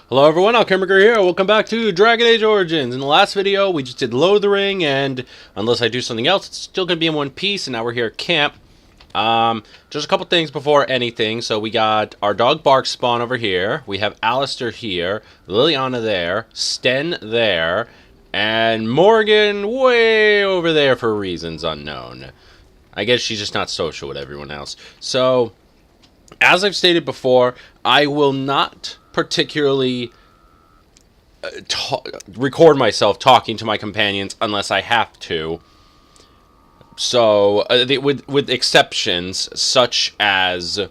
Hello everyone, Alchemicgree here. Welcome back to Dragon Age Origins. In the last video, we just did Lord of the Ring, and unless I do something else, it's still going to be in one piece, and now we're here at camp. Just a couple things before anything. So we got our dog Darkspawn over here. We have Alistair here, Liliana there, Sten there, and Morgan way over there for reasons unknown. I guess she's just not social with everyone else. So, as I've stated before, I will not particularly record myself talking to my companions unless I have to. So, with exceptions such as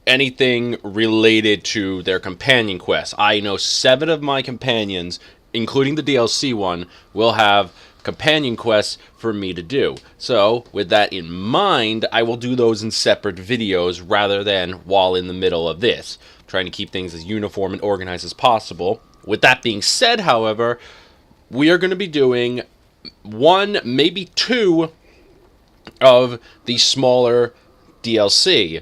anything related to their companion quests. I know 7 of my companions, including the DLC one, will have companion quests for me to do. So, with that in mind, I will do those in separate videos rather than while in the middle of this, trying to keep things as uniform and organized as possible. With that being said, however, we are going to be doing 1, maybe 2 of the smaller DLC.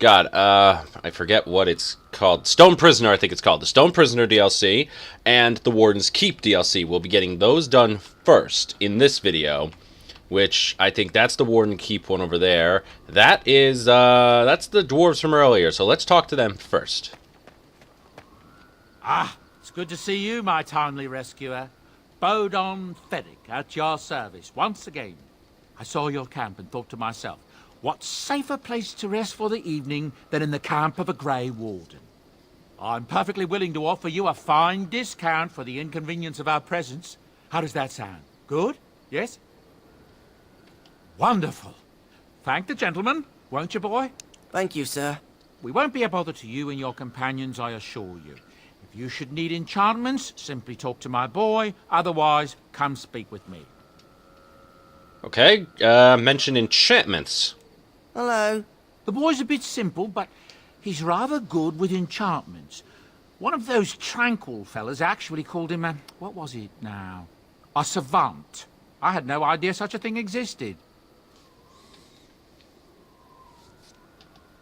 I forget what it's called. Stone Prisoner, I think it's called. The Stone Prisoner DLC and the Warden's Keep DLC. We'll be getting those done first in this video, which I think that's the Warden Keep one over there. That is, that's the Dwarves from earlier, so let's talk to them first. Ah, it's good to see you, my timely rescuer. Bodon Feddick, at your service once again. I saw your camp and thought to myself, what safer place to rest for the evening than in the camp of a Grey Warden? I'm perfectly willing to offer you a fine discount for the inconvenience of our presence. How does that sound? Good? Yes? Wonderful. Thank the gentleman, won't you, boy? Thank you, sir. We won't be a bother to you and your companions, I assure you. If you should need enchantments, simply talk to my boy. Otherwise, come speak with me. Okay, mention enchantments. Hello. The boy's a bit simple, but he's rather good with enchantments. One of those tranquil fellas actually called him a... what was it now? A savant. I had no idea such a thing existed.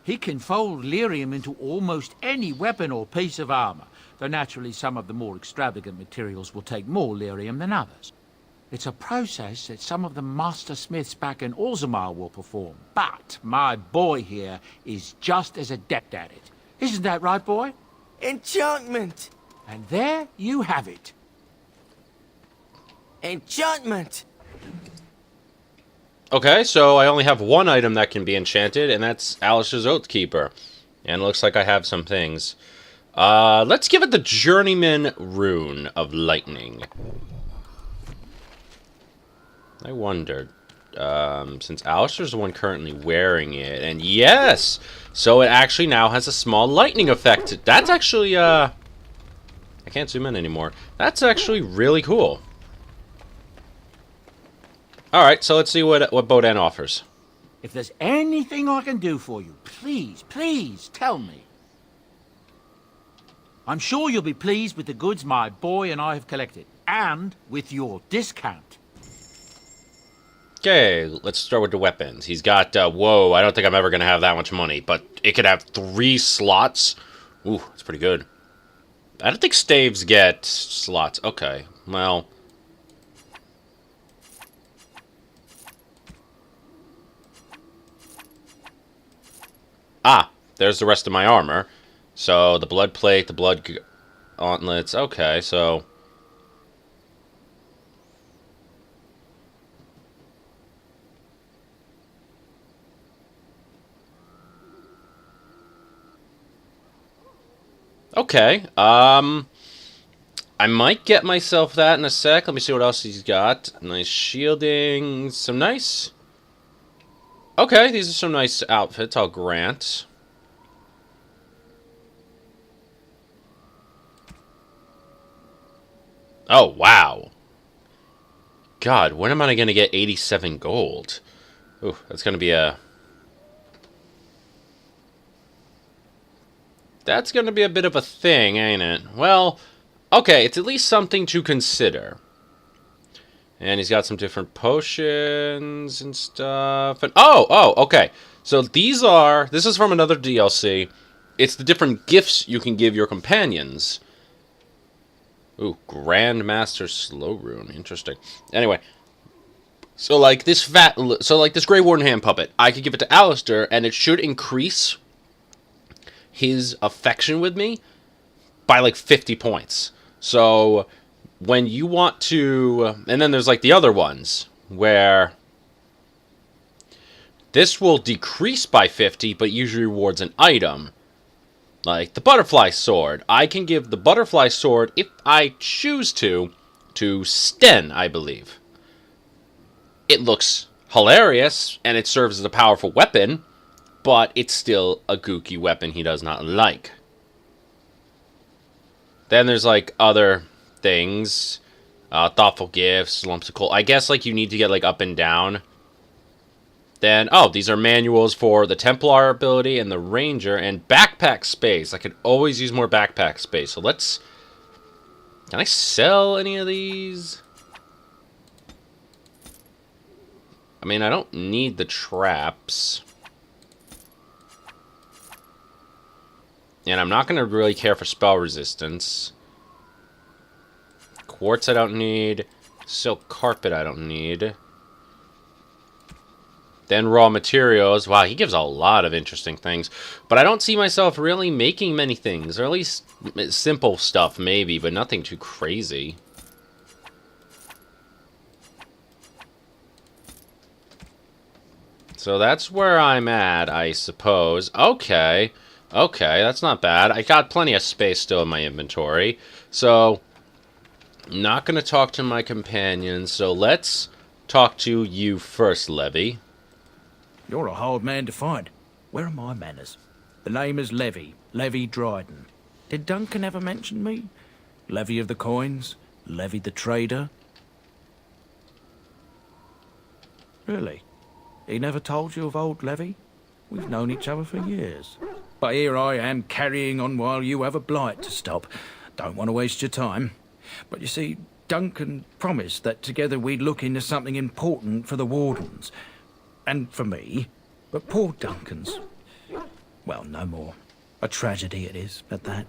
He can fold lyrium into almost any weapon or piece of armor, though naturally some of the more extravagant materials will take more lyrium than others. It's a process that some of the master smiths back in Orzammar will perform, but my boy here is just as adept at it. Isn't that right, boy? Enchantment! And there you have it. Enchantment! Okay, so I only have 1 item that can be enchanted, and that's Alistair's Oathkeeper. And it looks like I have some things. Let's give it the Journeyman Rune of Lightning. I wondered, since Alistair's the one currently wearing it, and yes! So it actually now has a small lightning effect. That's actually, I can't zoom in anymore. That's actually really cool. Alright, so let's see what Boden offers. If there's anything I can do for you, please, please tell me. I'm sure you'll be pleased with the goods my boy and I have collected, and with your discount. Okay, let's start with the weapons. He's got, whoa, I don't think I'm ever going to have that much money, but it could have 3 slots. Ooh, that's pretty good. I don't think staves get slots. Okay, well... Ah, there's the rest of my armor. So, the blood plate, the blood gauntlets. Okay, so... Okay, I might get myself that in a sec. Let me see what else he's got. Nice shielding, some nice... Okay, these are some nice outfits, I'll grant. Oh, wow. God, when am I going to get 87 gold? Ooh, that's going to be a... That's going to be a bit of a thing, ain't it? Well, okay, it's at least something to consider. And he's got some different potions and stuff. And okay. So this is from another DLC. it's the different gifts you can give your companions. Ooh, Grandmaster Slow Rune. Interesting. Anyway. So, like, this Grey Warden hand puppet, I could give it to Alistair, and it should increase his affection with me by, like, 50 points. So, when you want to... And then there's, like, the other ones, where this will decrease by 50, but usually rewards an item. Like, the Butterfly Sword. I can give the Butterfly Sword, if I choose to Sten, I believe. It looks hilarious, and it serves as a powerful weapon, but it's still a gooky weapon he does not like. Then there's, like, other things. Thoughtful gifts, lumps of coal. I guess, like, you need to get, like, up and down. Then, oh, these are manuals for the Templar ability and the Ranger, and backpack space. I could always use more backpack space. So let's... Can I sell any of these? I mean, I don't need the traps. And I'm not going to really care for spell resistance. Quartz I don't need. Silk carpet I don't need. Then raw materials. Wow, he gives a lot of interesting things. But I don't see myself really making many things. Or at least simple stuff maybe, but nothing too crazy. So that's where I'm at, I suppose. Okay, that's not bad. I got plenty of space still in my inventory. So, not going to talk to my companions, so let's talk to you first, Levy. You're a hard man to find. Where are my manners? The name is Levy Dryden. Did Duncan ever mention me? Levy of the coins? Levy the trader? Really? He never told you of old Levy? We've known each other for years. But here I am carrying on while you have a blight to stop. Don't want to waste your time. But you see, Duncan promised that together we'd look into something important for the Wardens. And for me. But poor Duncan's... Well, no more. A tragedy it is, at that.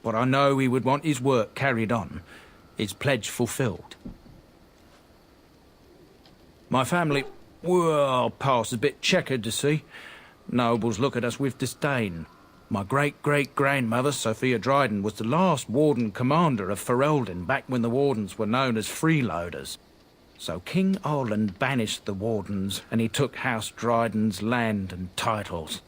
But I know he would want his work carried on. His pledge fulfilled. My family... Well, past a bit checkered to see. Nobles look at us with disdain. My great-great-grandmother, Sophia Dryden, was the last Warden commander of Ferelden back when the Wardens were known as freeloaders. So King Arland banished the Wardens, and he took House Dryden's land and titles.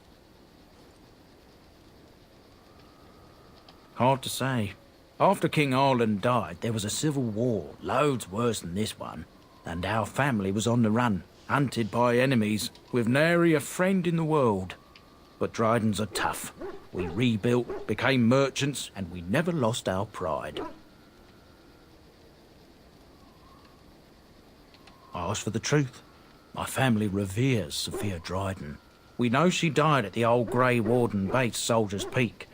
Hard to say. After King Arland died, there was a civil war, loads worse than this one, and our family was on the run. Hunted by enemies, with nary a friend in the world. But Drydens are tough. We rebuilt, became merchants, and we never lost our pride. I asked for the truth. My family reveres Sophia Dryden. We know she died at the old Grey Warden base, Soldier's Peak.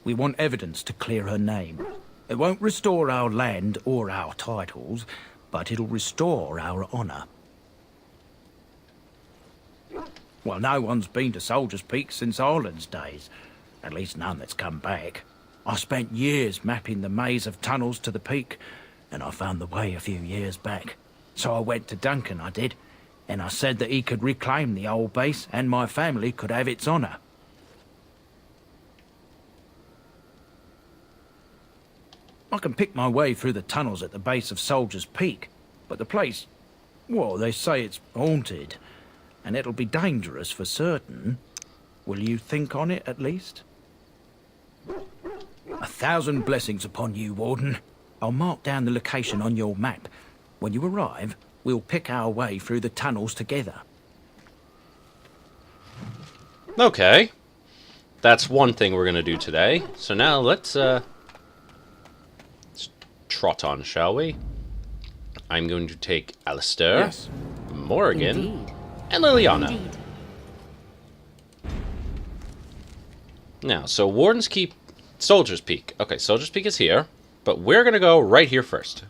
We want evidence to clear her name. It won't restore our land or our titles, but it'll restore our honour. Well, no one's been to Soldier's Peak since Arland's days. At least none that's come back. I spent years mapping the maze of tunnels to the peak, and I found the way a few years back. So I went to Duncan, I did, and I said that he could reclaim the old base and my family could have its honour. I can pick my way through the tunnels at the base of Soldier's Peak, but the place, well, they say it's haunted. And it'll be dangerous for certain. Will you think on it, at least? 1,000 blessings upon you, Warden. I'll mark down the location on your map. When you arrive, we'll pick our way through the tunnels together. Okay. That's one thing we're going to do today. So now let's trot on, shall we? I'm going to take Alistair, Yes. Morrigan, Indeed. and Liliana. Indeed. Now, so Warden's Keep, Soldier's Peak. Okay, Soldier's Peak is here, but we're going to go right here first.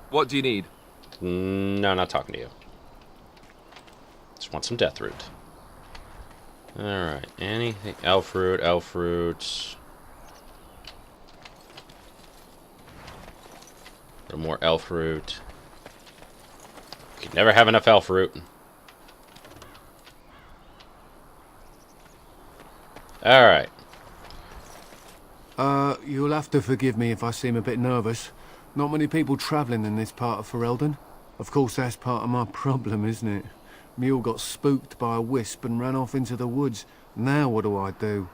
What do you need? No, not talking to you. Just want some death root. Alright, anything. Elf root, elf roots. A little more elf root. You can never have enough elf root. Alright. You'll have to forgive me if I seem a bit nervous. Not many people travelling in this part of Ferelden. Of course, that's part of my problem, isn't it? Mule got spooked by a wisp and ran off into the woods. Now what do I do?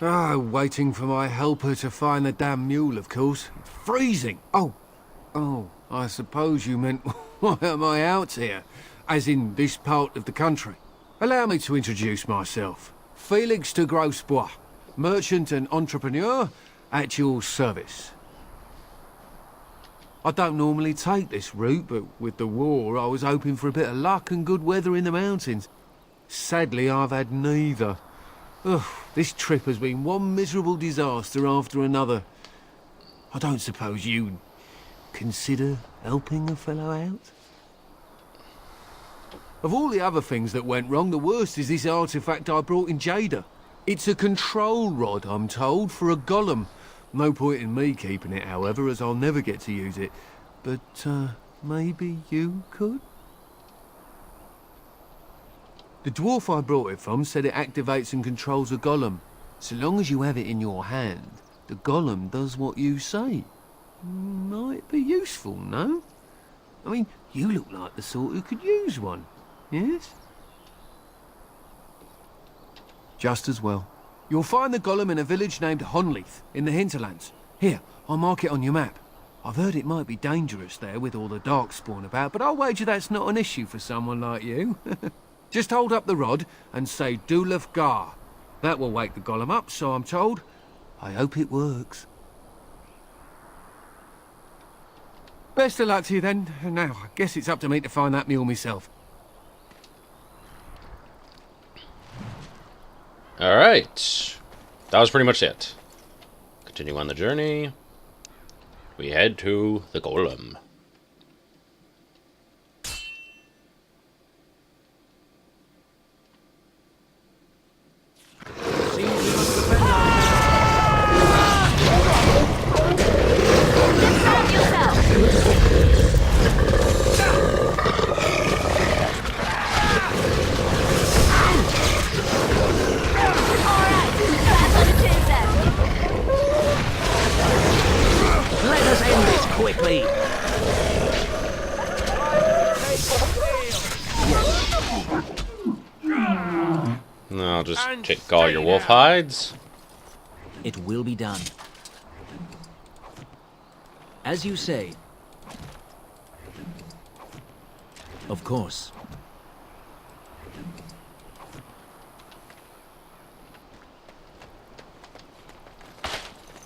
Waiting for my helper to find the damn mule, of course. It's freezing! Oh, I suppose you meant, why am I out here? As in this part of the country. Allow me to introduce myself. Felix de Grosbois, merchant and entrepreneur at your service. I don't normally take this route, but with the war I was hoping for a bit of luck and good weather in the mountains. Sadly, I've had neither. Ugh, this trip has been one miserable disaster after another. I don't suppose you'd consider helping a fellow out? Of all the other things that went wrong, the worst is this artifact I brought in Jada. It's a control rod, I'm told, for a golem. No point in me keeping it, however, as I'll never get to use it. But, maybe you could? The dwarf I brought it from said it activates and controls a golem. So long as you have it in your hand, the golem does what you say. Might be useful, no? I mean, you look like the sort who could use one, yes? Just as well. You'll find the golem in a village named Honleith, in the hinterlands. Here, I'll mark it on your map. I've heard it might be dangerous there with all the Darkspawn about, but I'll wager that's not an issue for someone like you. Just hold up the rod and say Dulaf Gar. That will wake the golem up, so I'm told. I hope it works. Best of luck to you then. Now, I guess it's up to me to find that mule myself. Alright. That was pretty much it. Continue on the journey. We head to the golem. Quickly! I'll just take all your wolf hides. It will be done. As you say. Of course.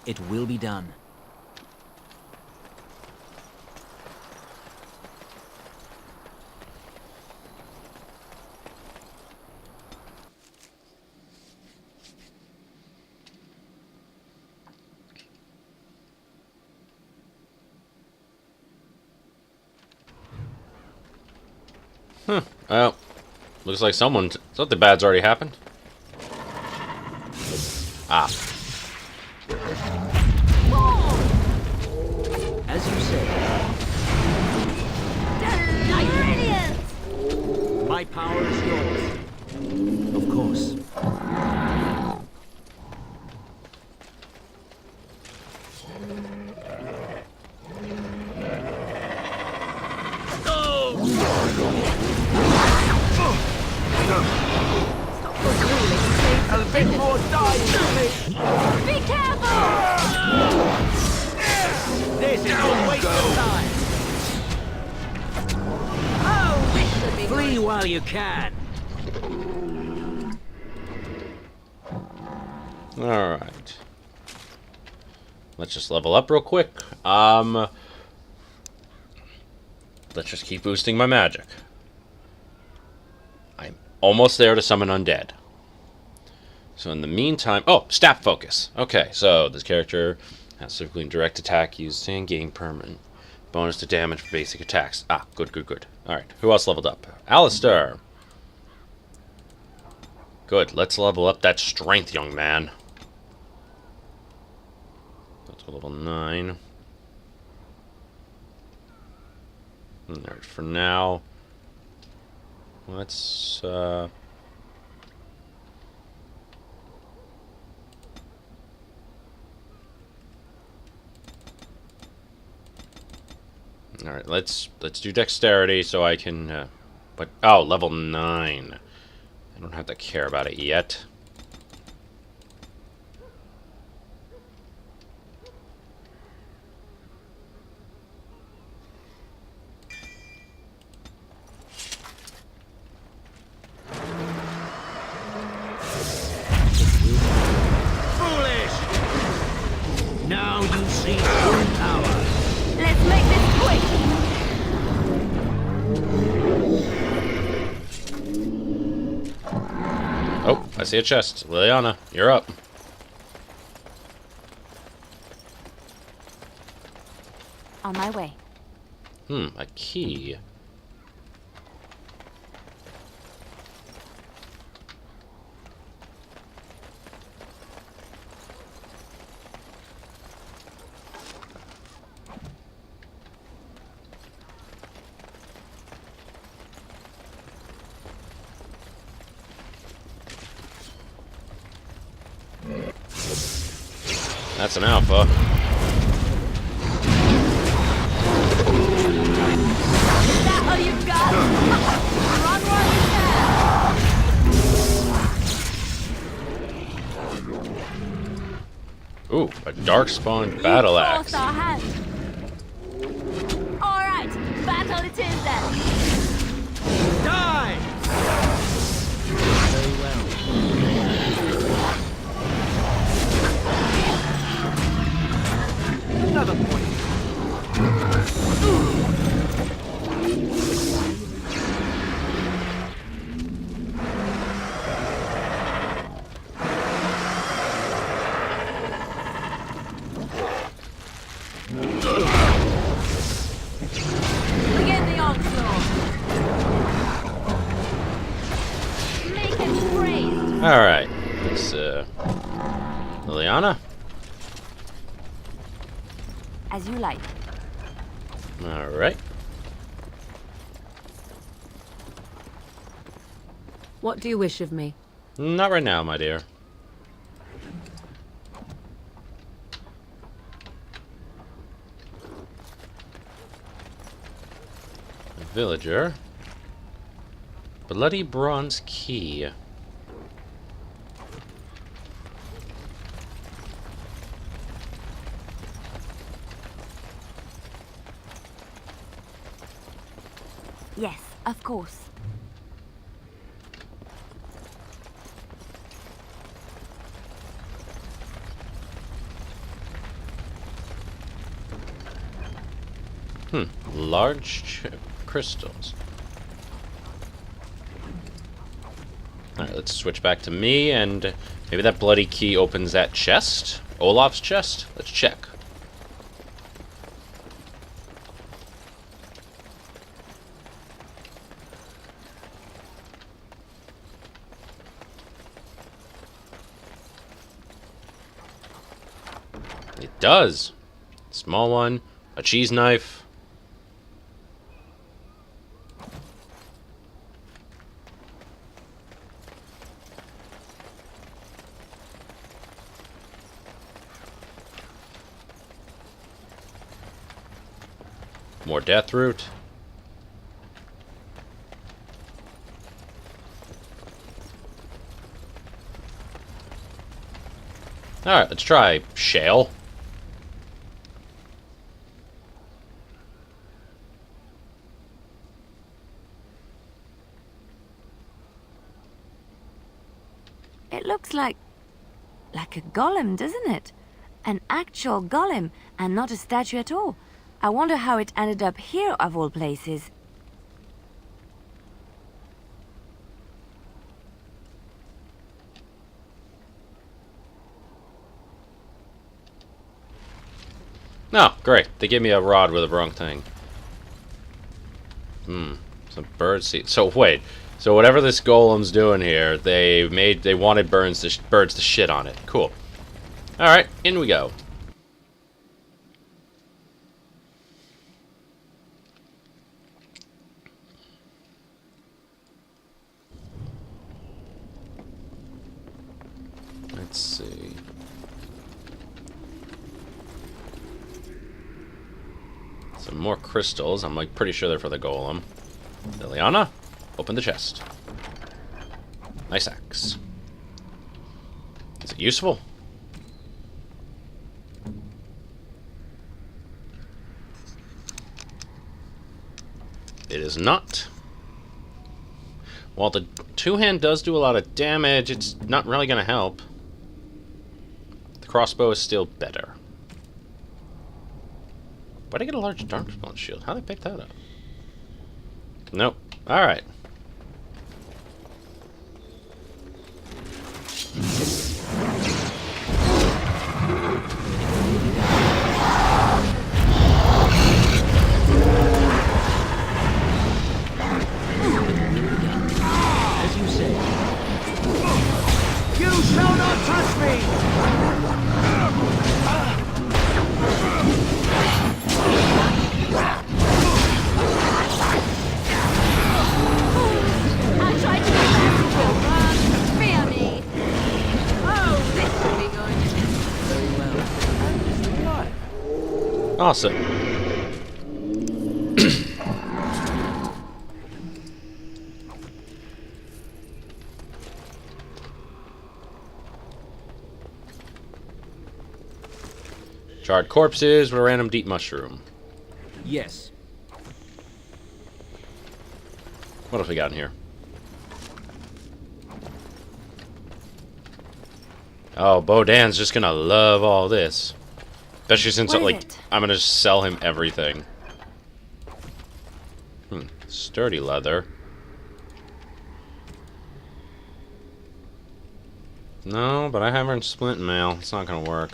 It will be done. Well, looks like something bad's already happened. Ah. As you say. Brilliant! My power is yours. Of course. A bit more dice, be careful! This is a waste of time. Oh, Flee while you can. Alright. Let's just level up real quick. Let's just keep boosting my magic. I'm almost there to summon undead. So in the meantime... Oh, stat focus. Okay, so this character Passively direct attack used and gain permanent. Bonus to damage for basic attacks. Ah, good, good, good. Alright, who else leveled up? Alistair! Good, let's level up that strength, young man. That's a level 9. Alright, for now, let's, Alright, let's do dexterity so I can, but, oh, level 9. I don't have to care about it yet. Now you see true power. Let's make this quick. Oh, I see a chest. Liliana, you're up. On my way. A key. That's an alpha. Is that all you've got? Run while you can. Ooh, a Darkspawn battle You axe. forced our hand. All right, battle it is then. Die! Very well. Another point. Begin the onslaught. Make it praised. Alright, it's, Liliana? As you like. Alright. What do you wish of me? Not right now, my dear. A villager. Bloody bronze key. Yes, of course. Large crystals. Alright, let's switch back to me, and maybe that bloody key opens that chest? Olaf's chest? Let's check. It does. Small one, a cheese knife. More death root. Alright, let's try shale. It looks like a golem, doesn't it? An actual golem, and not a statue at all. I wonder how it ended up here, of all places. No, great. They gave me a rod with the wrong thing. Some bird seed. So wait. So whatever this golem's doing here, they wanted birds to shit on it. Cool. All right, in we go. Let's see. Some more crystals. I'm like pretty sure they're for the golem. Liliana, open the chest. Nice axe. Is it useful? It is not. While the two-hand does do a lot of damage, it's not really going to help. The crossbow is still better. Why'd I get a large Darkspawn shield? How'd I pick that up? Nope. Alright. As you say. You shall not touch me! I tried to be merciful, but fear me. Oh, this will be going. Very well. Awesome. Charred corpses with a random deep mushroom. Yes. What else we got in here? Oh, Bodan's just gonna love all this. Especially since What is like it? I'm gonna just sell him everything. Sturdy leather. No, but I have her in splint mail. It's not gonna work.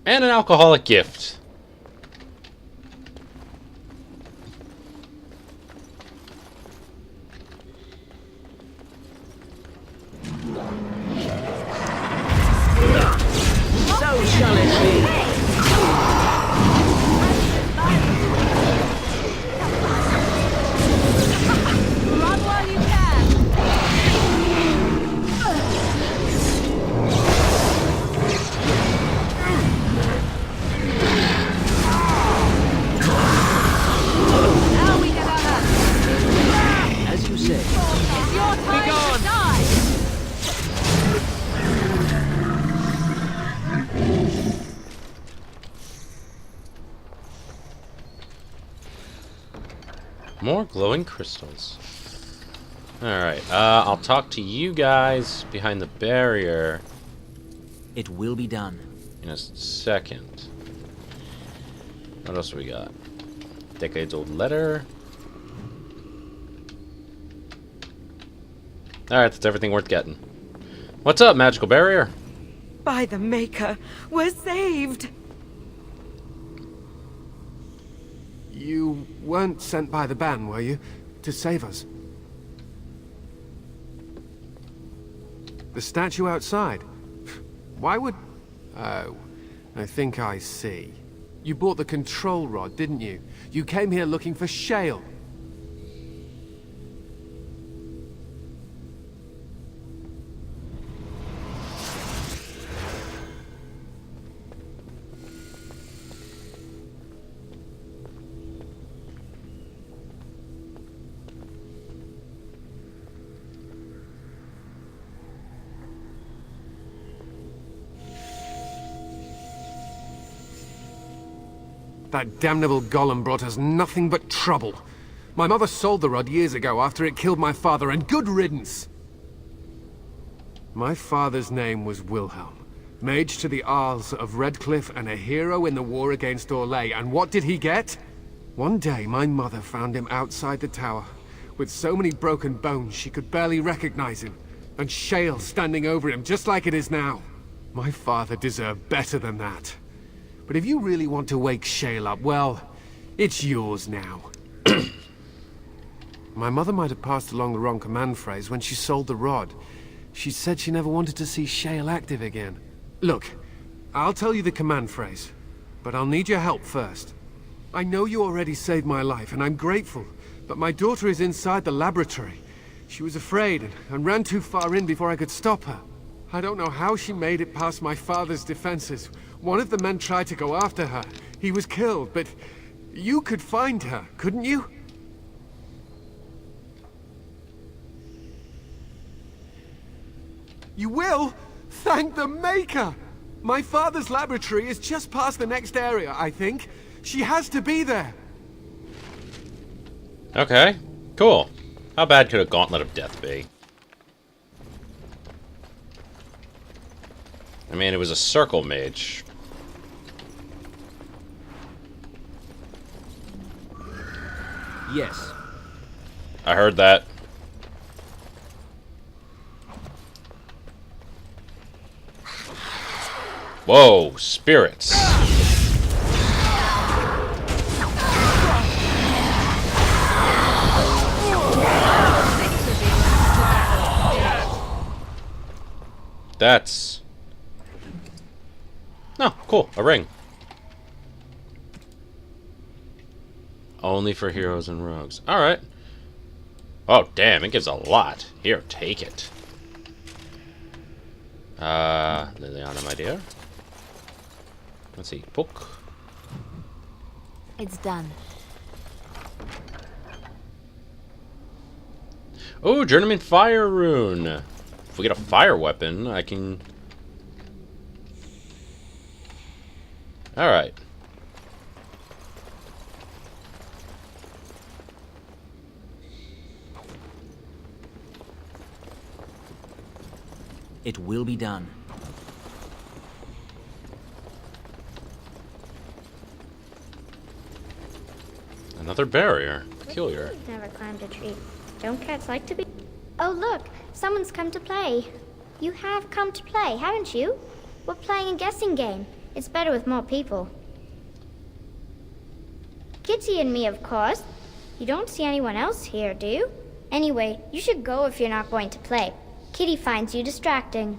And an alcoholic gift. So shall it be. Run while you can. Now we get on up. As you say. It's your time to die. More glowing crystals. Alright, I'll talk to you guys behind the barrier It will be done. in a second. What else do we got? Decades old letter. Alright, that's everything worth getting. What's up, magical barrier? By the Maker, we're saved! You weren't sent by the ban, were you? To save us? The statue outside? Why would... Oh, I think I see. You bought the control rod, didn't you? You came here looking for Shale. That damnable golem brought us nothing but trouble. My mother sold the rod years ago after it killed my father, and good riddance! My father's name was Wilhelm. Mage to the Isles of Redcliffe and a hero in the war against Orlais. And what did he get? One day, my mother found him outside the tower, with so many broken bones she could barely recognize him, and Shale standing over him just like it is now. My father deserved better than that. But if you really want to wake Shale up, well, it's yours now. My mother might have passed along the wrong command phrase when she sold the rod. She said she never wanted to see Shale active again. Look, I'll tell you the command phrase, but I'll need your help first. I know you already saved my life, and I'm grateful, but my daughter is inside the laboratory. She was afraid and ran too far in before I could stop her. I don't know how she made it past my father's defenses. One of the men tried to go after her. He was killed, but you could find her, couldn't you? You will? Thank the Maker! My father's laboratory is just past the next area, I think. She has to be there. Okay, cool. How bad could a Gauntlet of Death be? I mean, it was a circle mage. Yes. I heard that. Whoa, spirits. That's... Oh, cool. A ring. Only for heroes and rogues. Alright. Oh, damn. It gives a lot. Here, take it. Liliana, my dear. Let's see. Book. It's done. Oh, Journeyman Fire Rune. If we get a fire weapon, I can... Alright. It will be done. Another barrier. Peculiar. Never climbed a tree. Don't cats like to be? Oh look, someone's come to play. You have come to play, haven't you? We're playing a guessing game. It's better with more people. Kitty and me, of course. You don't see anyone else here, do you? Anyway, you should go if you're not going to play. Kitty finds you distracting.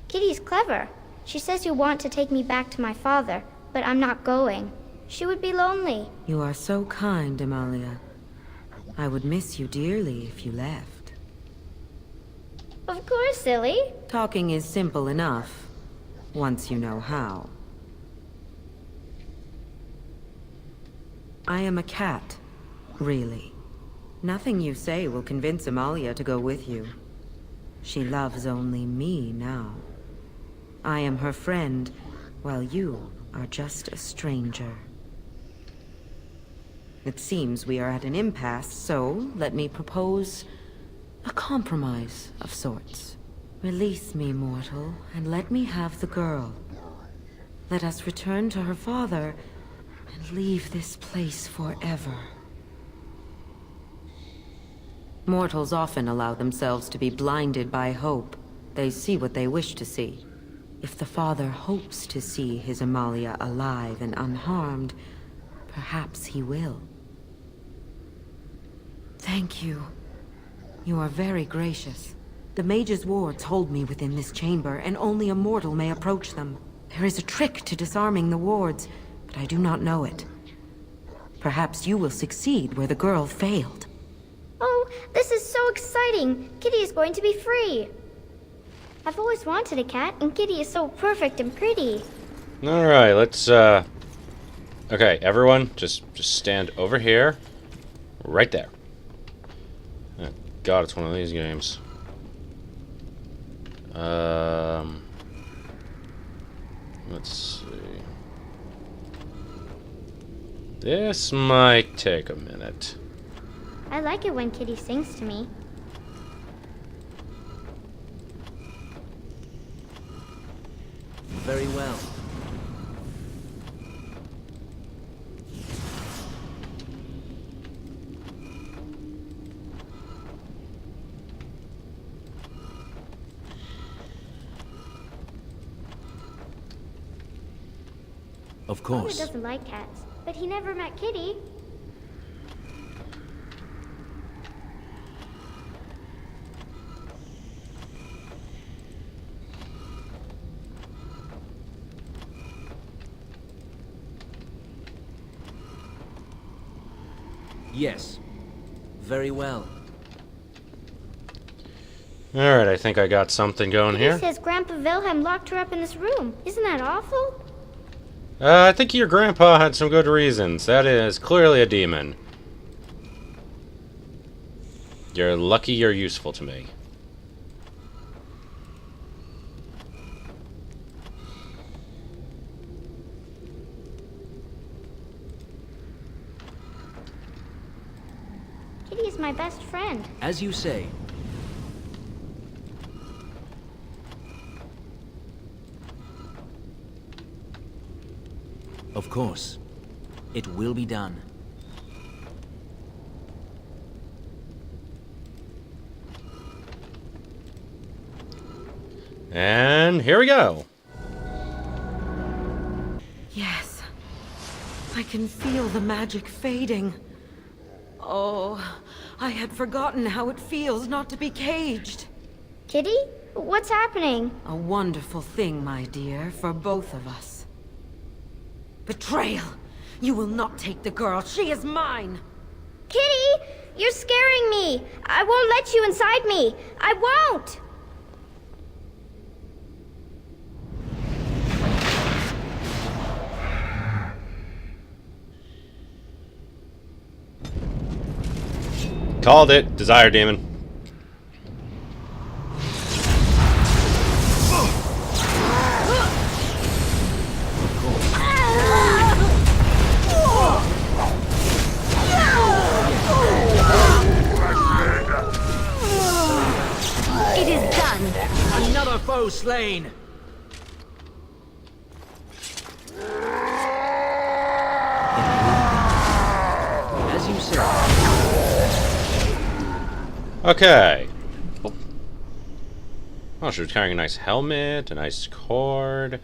Kitty's clever. She says you want to take me back to my father, but I'm not going. She would be lonely. You are so kind, Amalia. I would miss you dearly if you left. Of course, silly. Talking is simple enough, once you know how. I am a cat, really. Nothing you say will convince Amalia to go with you. She loves only me now. I am her friend, while you are just a stranger. It seems we are at an impasse, so let me propose a compromise of sorts. Release me, mortal, and let me have the girl. Let us return to her father and leave this place forever. Mortals often allow themselves to be blinded by hope. They see what they wish to see. If the father hopes to see his Amalia alive and unharmed, perhaps he will. Thank you. You are very gracious. The mage's wards hold me within this chamber, and only a mortal may approach them. There is a trick to disarming the wards, but I do not know it. Perhaps you will succeed where the girl failed. Oh, this is so exciting! Kitty is going to be free! I've always wanted a cat, and Kitty is so perfect and pretty. Alright, let's, Okay, everyone, just stand over here. Right there. Oh, God, it's one of these games. Let's see. This might take a minute. I like it when Kitty sings to me. Very well. Of Father course. doesn't like cats, but he never met Kitty. Yes. Very well. Alright, I think I got something going Kitty here. says Grandpa Wilhelm locked her up in this room. Isn't that awful? I think your grandpa had some good reasons. That is clearly a demon. You're lucky you're useful to me. Kitty is my best friend. As you say. Of course. It will be done. And here we go. Yes. I can feel the magic fading. Oh, I had forgotten how it feels not to be caged. Kitty? What's happening? A wonderful thing, my dear, for both of us. Betrayal! You will not take the girl. She is mine! Kitty! You're scaring me! I won't let you inside me! I won't! Called it. Desire demon. It is done! Another foe slain! As you say. Okay. Oh, she was carrying a nice helmet, a nice cord.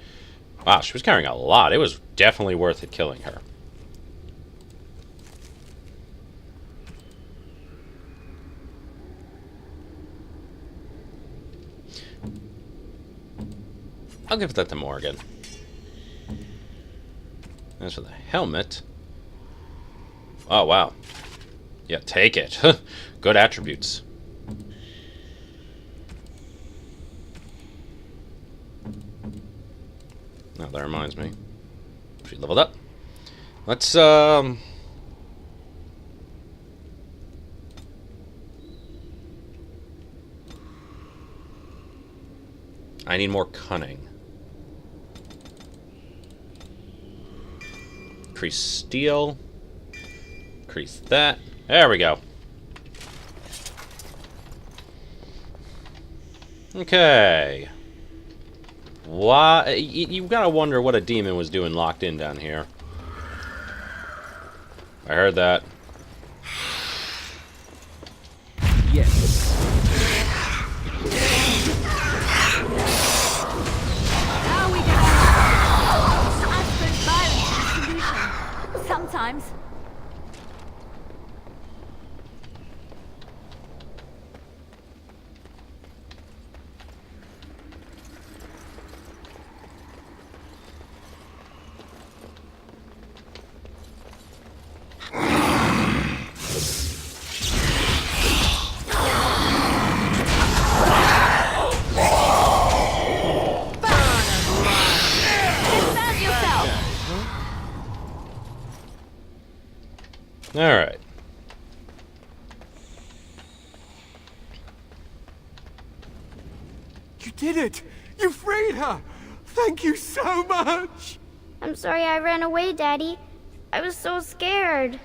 Wow, she was carrying a lot. It was definitely worth it killing her. I'll give that to Morgan. As for the helmet... Oh, wow. Yeah, take it. Good attributes. Oh, that reminds me. She leveled up. Let's, I need more cunning. Increase steel. Increase that. There we go. Okay. Why? You gotta wonder what a demon was doing locked in down here. I heard that. Yes. How we gonna... Constant violence is the solution. Sometimes. Alright. You did it! You freed her! Thank you so much! I'm sorry I ran away, Daddy. I was so scared.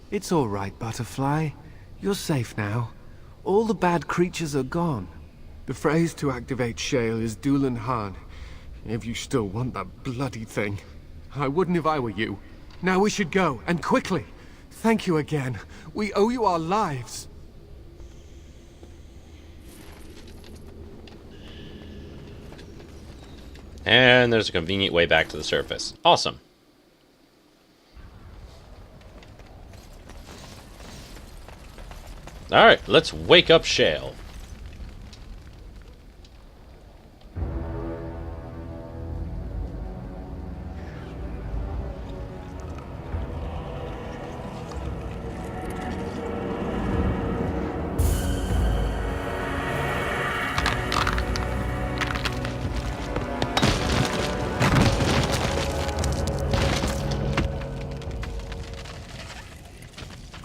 It's all right, Butterfly. You're safe now. All the bad creatures are gone. The phrase to activate Shale is Dulan Han. If you still want that bloody thing. I wouldn't if I were you. Now we should go, and quickly. Thank you again. We owe you our lives. And there's a convenient way back to the surface. Awesome. Alright, let's wake up Shale.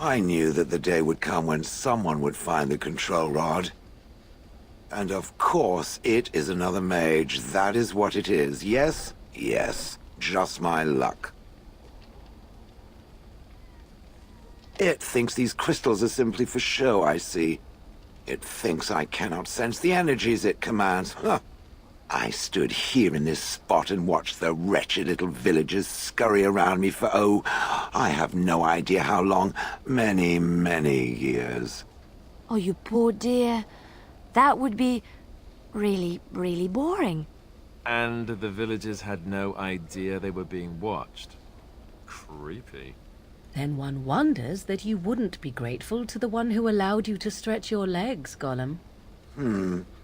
I knew that the day would come when someone would find the control rod. And of course, it is another mage. That is what it is. Yes? Yes. Just my luck. It thinks these crystals are simply for show, I see. It thinks I cannot sense the energies it commands. Huh. I stood here in this spot and watched the wretched little villagers scurry around me for, oh, I have no idea how long. Many, many years. Oh, you poor dear. That would be really, really boring. And the villagers had no idea they were being watched. Creepy. Then one wonders that you wouldn't be grateful to the one who allowed you to stretch your legs, Gollum.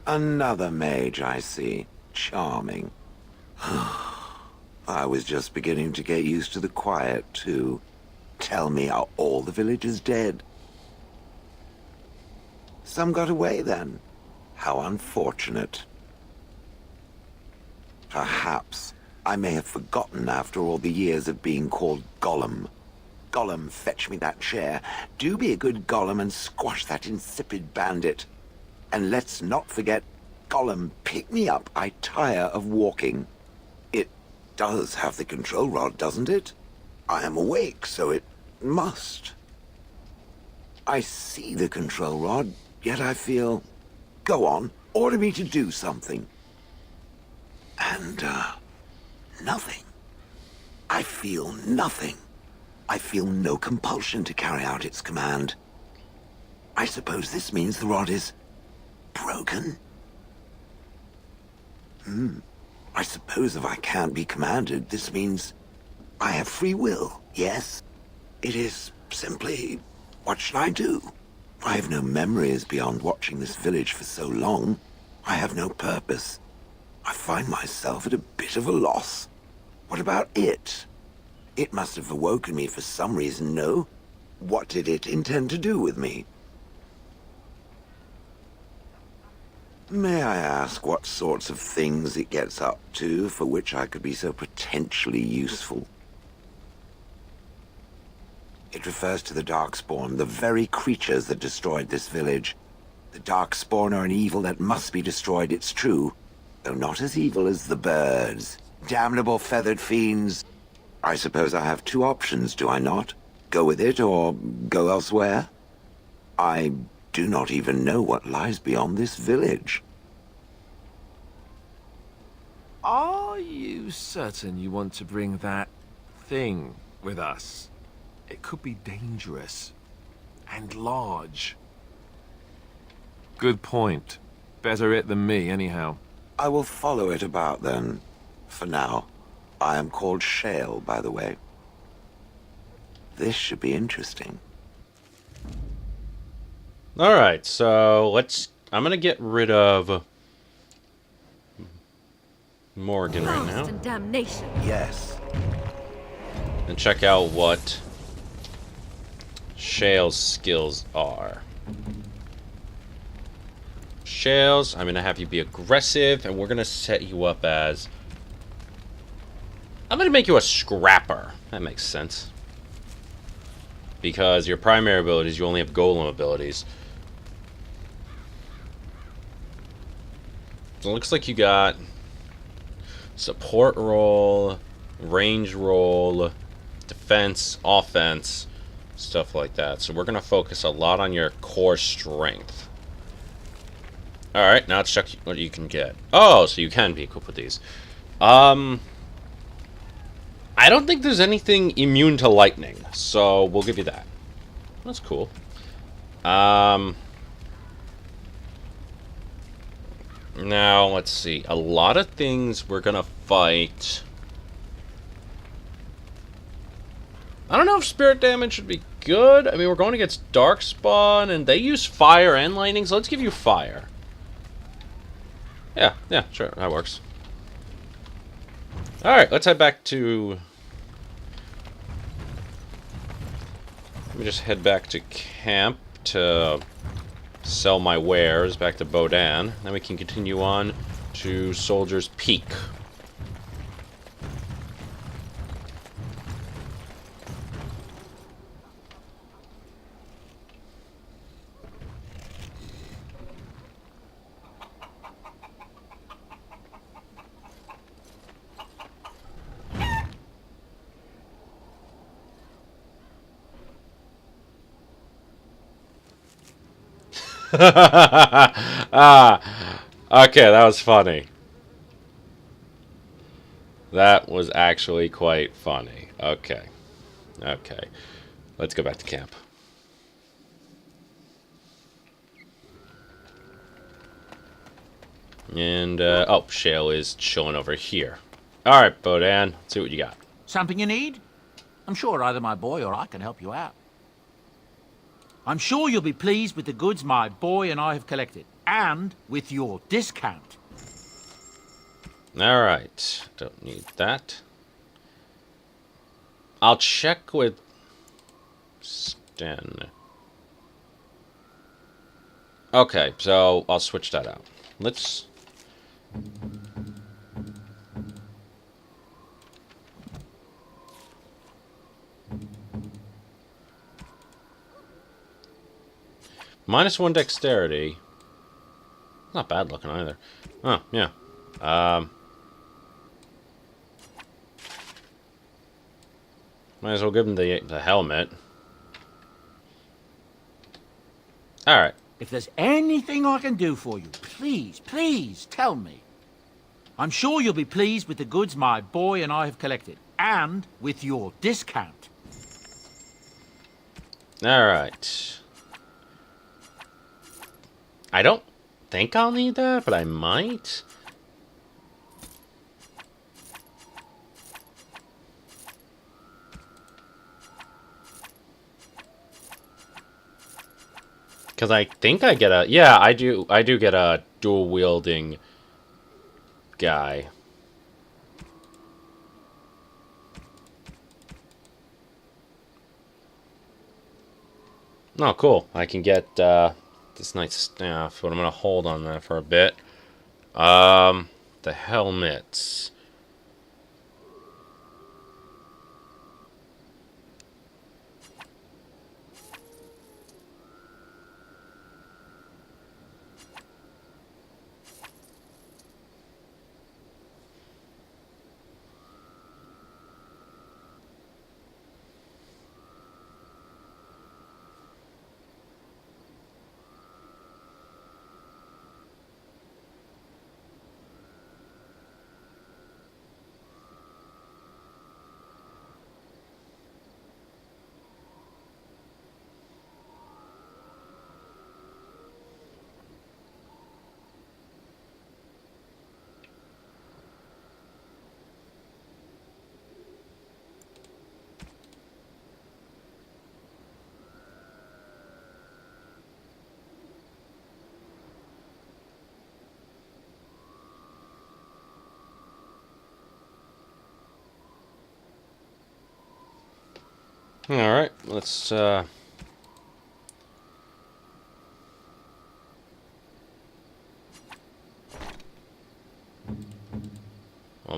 Another mage, I see. Charming. I was just beginning to get used to the quiet, too. Tell me, are all the villagers dead? Some got away, then. How unfortunate. Perhaps I may have forgotten after all the years of being called Gollum. Gollum, fetch me that chair. Do be a good Gollum and squash that insipid bandit. And let's not forget, Gollum, pick me up. I tire of walking. It does have the control rod, doesn't it? I am awake, so it must. I see the control rod, yet I feel... Go on, order me to do something. And, nothing. I feel nothing. I feel no compulsion to carry out its command. I suppose this means the rod is... broken? I suppose if I can't be commanded, this means I have free will, yes? It is simply, what should I do? I have no memories beyond watching this village for so long. I have no purpose. I find myself at a bit of a loss. What about it? It must have awoken me for some reason, no? What did it intend to do with me? May I ask what sorts of things it gets up to for which I could be so potentially useful? It refers to the Darkspawn, the very creatures that destroyed this village. The Darkspawn are an evil that must be destroyed, it's true, though not as evil as the birds. Damnable feathered fiends. I suppose I have two options, do I not? Go with it or go elsewhere? I do not even know what lies beyond this village. Are you certain you want to bring that thing with us? It could be dangerous and large. Good point. Better it than me, anyhow. I will follow it about then. For now, I am called Shale, by the way. This should be interesting. Alright, so I'm gonna get rid of Morgan right now. And damnation. Yes. And check out what Shale's skills are. Shales, I'm gonna have you be aggressive, and we're gonna set you up as... I'm gonna make you a scrapper. That makes sense. Because your primary abilities, you only have golem abilities. So it looks like you got support roll, range roll, defense, offense, stuff like that. So we're gonna focus a lot on your core strength. Alright, now let's check what you can get. Oh, so you can be equipped with these. I don't think there's anything immune to lightning, so we'll give you that. That's cool. Now, let's see. A lot of things we're gonna fight. I don't know if spirit damage should be good. I mean, we're going against Darkspawn, and they use fire and lightning, so let's give you fire. Yeah, sure, that works. Alright, let's head back to... Let me just head back to camp to sell my wares back to Bodan. Then we can continue on to Soldier's Peak. Okay, that was funny. That was actually quite funny. Okay. Let's go back to camp. And, oh, Shale is chilling over here. Alright, Bodan, let's see what you got. Something you need? I'm sure either my boy or I can help you out. I'm sure you'll be pleased with the goods my boy and I have collected, and with your discount. Alright, don't need that. I'll check with Sten. Okay, so I'll switch that out. Let's... -1 dexterity. Not bad looking either. Oh, yeah. Might as well give him the helmet. Alright. If there's anything I can do for you, please tell me. I'm sure you'll be pleased with the goods my boy and I have collected, and with your discount. Alright. I don't think I'll need that, but I might. Because I think I get a... Yeah, I do get a dual-wielding guy. Oh, cool. I can get... this knight's staff, but I'm gonna hold on that for a bit. The helmets. Alright, let's, Well,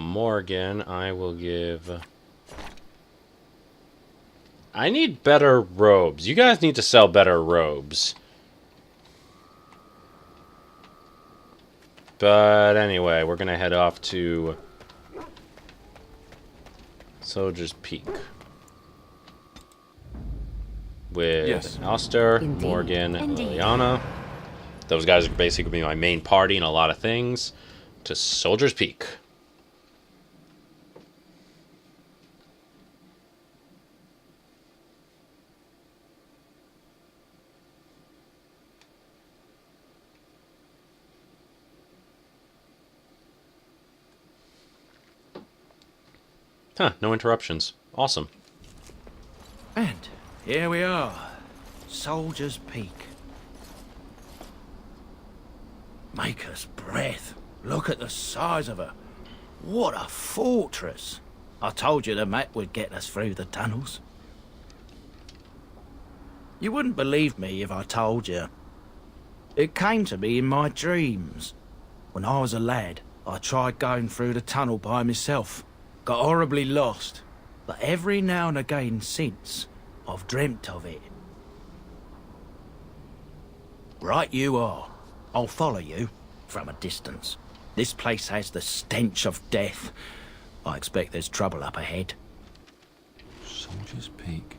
Morgan, I will give... I need better robes. You guys need to sell better robes. But anyway, we're gonna head off to Soldier's Peak. With Alistair, Morgan, and Liliana. Those guys are basically going to be my main party in a lot of things. To Soldier's Peak. Huh, no interruptions. Awesome. And here we are. Soldier's Peak. Maker's breath. Look at the size of her. What a fortress. I told you the map would get us through the tunnels. You wouldn't believe me if I told you. It came to me in my dreams. When I was a lad, I tried going through the tunnel by myself. Got horribly lost. But every now and again since, I've dreamt of it. Right you are. I'll follow you, from a distance. This place has the stench of death. I expect there's trouble up ahead. Soldier's Peak.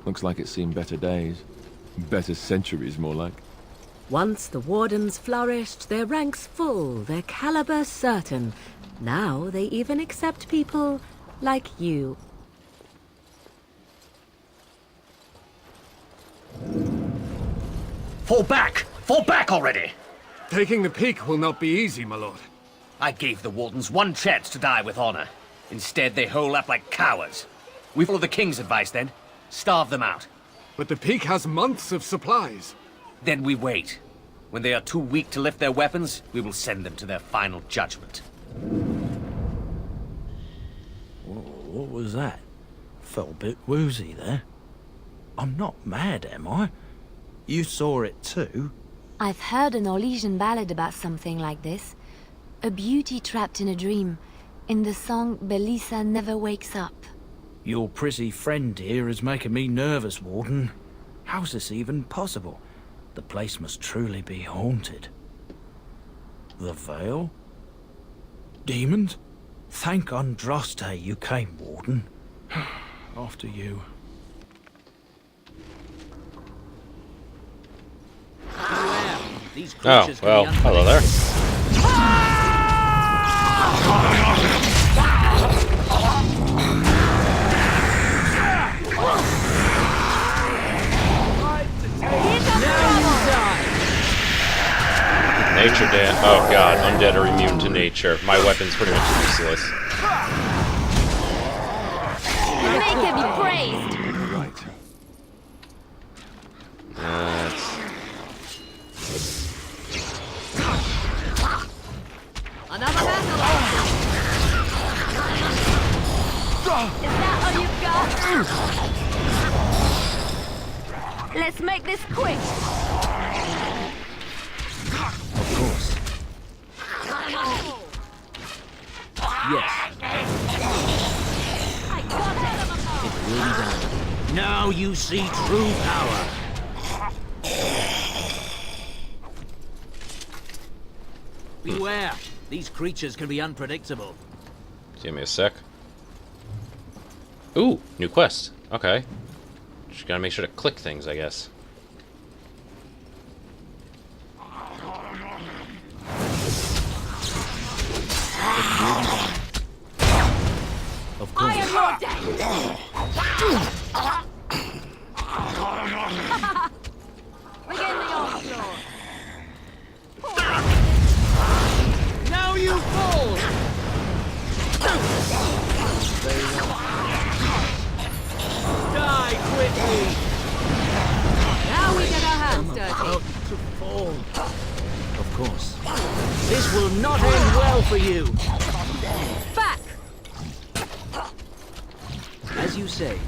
Looks like it's seen better days. Better centuries, more like. Once the Wardens flourished, their ranks full, their caliber certain. Now they even accept people like you. Fall back! Fall back already! Taking the peak will not be easy, my lord. I gave the Wardens one chance to die with honor. Instead, they hole up like cowards. We follow the King's advice, then. Starve them out. But the peak has months of supplies. Then we wait. When they are too weak to lift their weapons, we will send them to their final judgment. What was that? Felt a bit woozy there. I'm not mad, am I? You saw it too? I've heard an Orlesian ballad about something like this. A beauty trapped in a dream. In the song, Belisa never wakes up. Your prissy friend here is making me nervous, Warden. How's this even possible? The place must truly be haunted. The Veil? Demons? Thank Andraste you came, Warden. After you. These Oh, creatures well, can be hello there. Nature Dan. Oh god, undead are immune to nature. My weapon's pretty much useless. Make him be praised! Right. Another battle! Is that all you've got? Let's make this quick! Of course. Yes. I got it! It will be done. Now you see true power. Beware. These creatures can be unpredictable. Give me a sec. Ooh, new quest. Okay. Just gotta make sure to click things, I guess. Of course. I am your death! Begin the onslaught! Now you fall! Die quickly! Now we get our hands dirty. To fall. Of course. This will not end well for you. Back! As you say.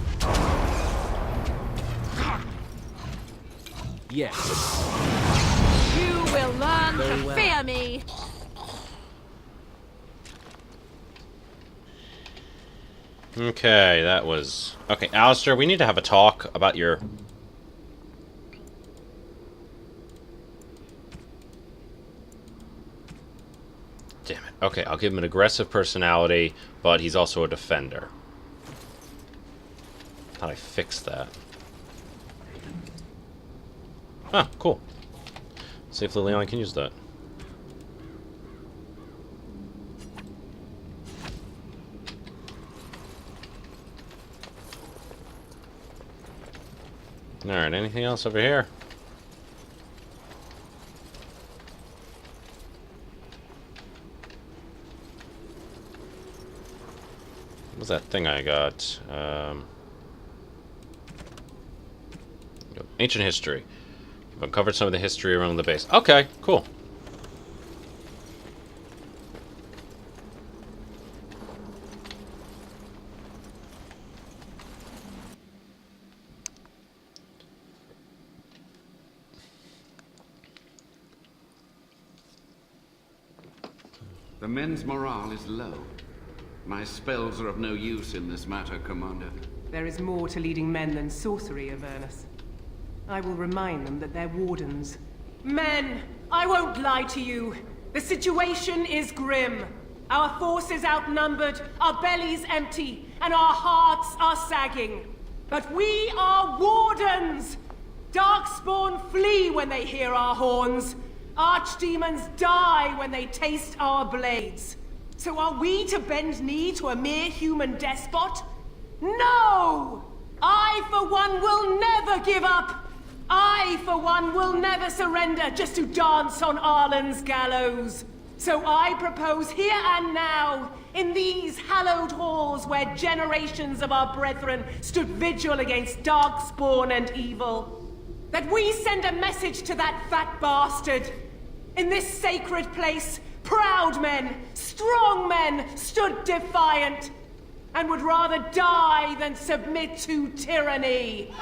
Yes. You will learn Very to well. fear me! Okay, that was... Okay, Alistair, we need to have a talk about your... Damn it. Okay, I'll give him an aggressive personality, but he's also a defender. Thought I fixed that. Ah, cool. See if Liliana can use that. Alright, anything else over here? What's that thing I got? Ancient history. I've uncovered some of the history around the base. Okay, cool. The men's morale is low. My spells are of no use in this matter, Commander. There is more to leading men than sorcery, Avernus. I will remind them that they're wardens. Men, I won't lie to you. The situation is grim. Our forces outnumbered, our bellies empty, and our hearts are sagging. But we are wardens! Darkspawn flee when they hear our horns. Archdemons die when they taste our blades. So are we to bend knee to a mere human despot? No! I, for one, will never give up! I, for one, will never surrender just to dance on Arlen's gallows. So I propose here and now, in these hallowed halls where generations of our brethren stood vigil against Darkspawn and evil, that we send a message to that fat bastard. In this sacred place, proud men, strong men stood defiant, and would rather die than submit to tyranny.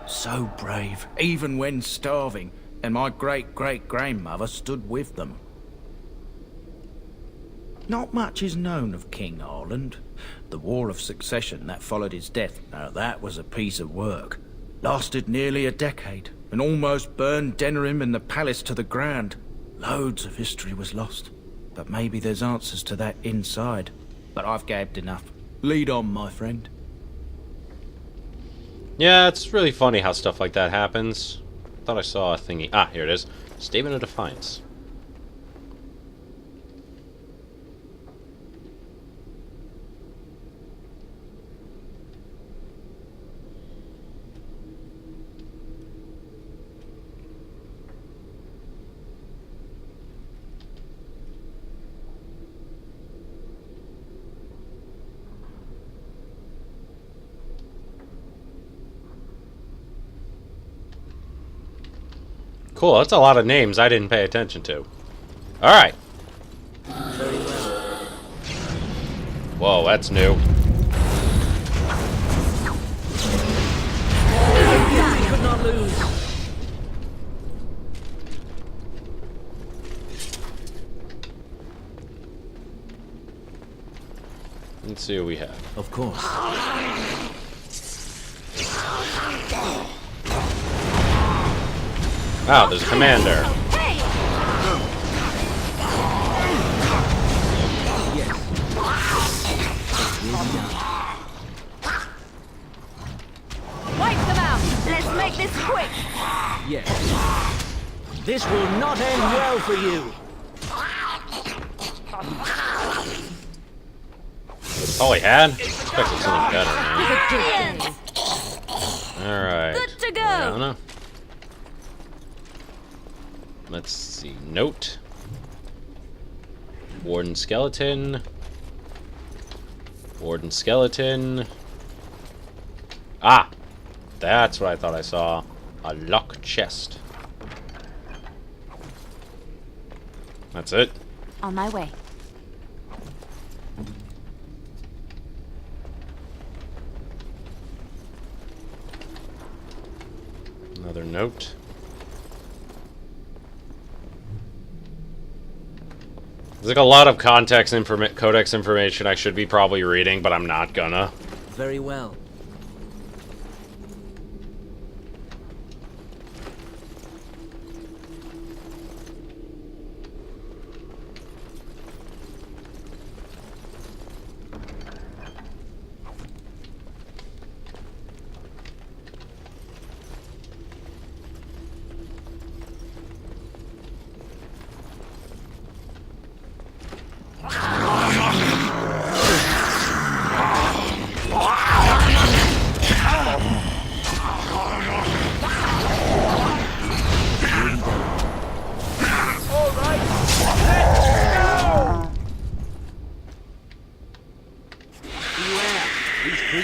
So brave, even when starving, and my great-great-grandmother stood with them. Not much is known of King Arland. The War of Succession that followed his death, now that was a piece of work. Lasted nearly a decade, and almost burned Denerim and the palace to the ground. Loads of history was lost, but maybe there's answers to that inside. But I've gabbed enough. Lead on, my friend. Yeah, it's really funny how stuff like that happens. Thought I saw a thingy. Ah, here it is. Statement of Defiance. Cool, that's a lot of names I didn't pay attention to. Alright. Whoa, that's new. We could not lose. Let's see what we have. Of course. Wow, there's a commander. Wipe them out! Let's make this quick! Yes. This will not end well for you. That's all he had? Expected something better, man. Alright. Good to go! Let's see. Note. Warden skeleton. Warden skeleton. Ah! That's what I thought I saw. A lock chest. That's it. On my way. Another note. There's like a lot of context codex information I should be probably reading, but I'm not gonna. Very well.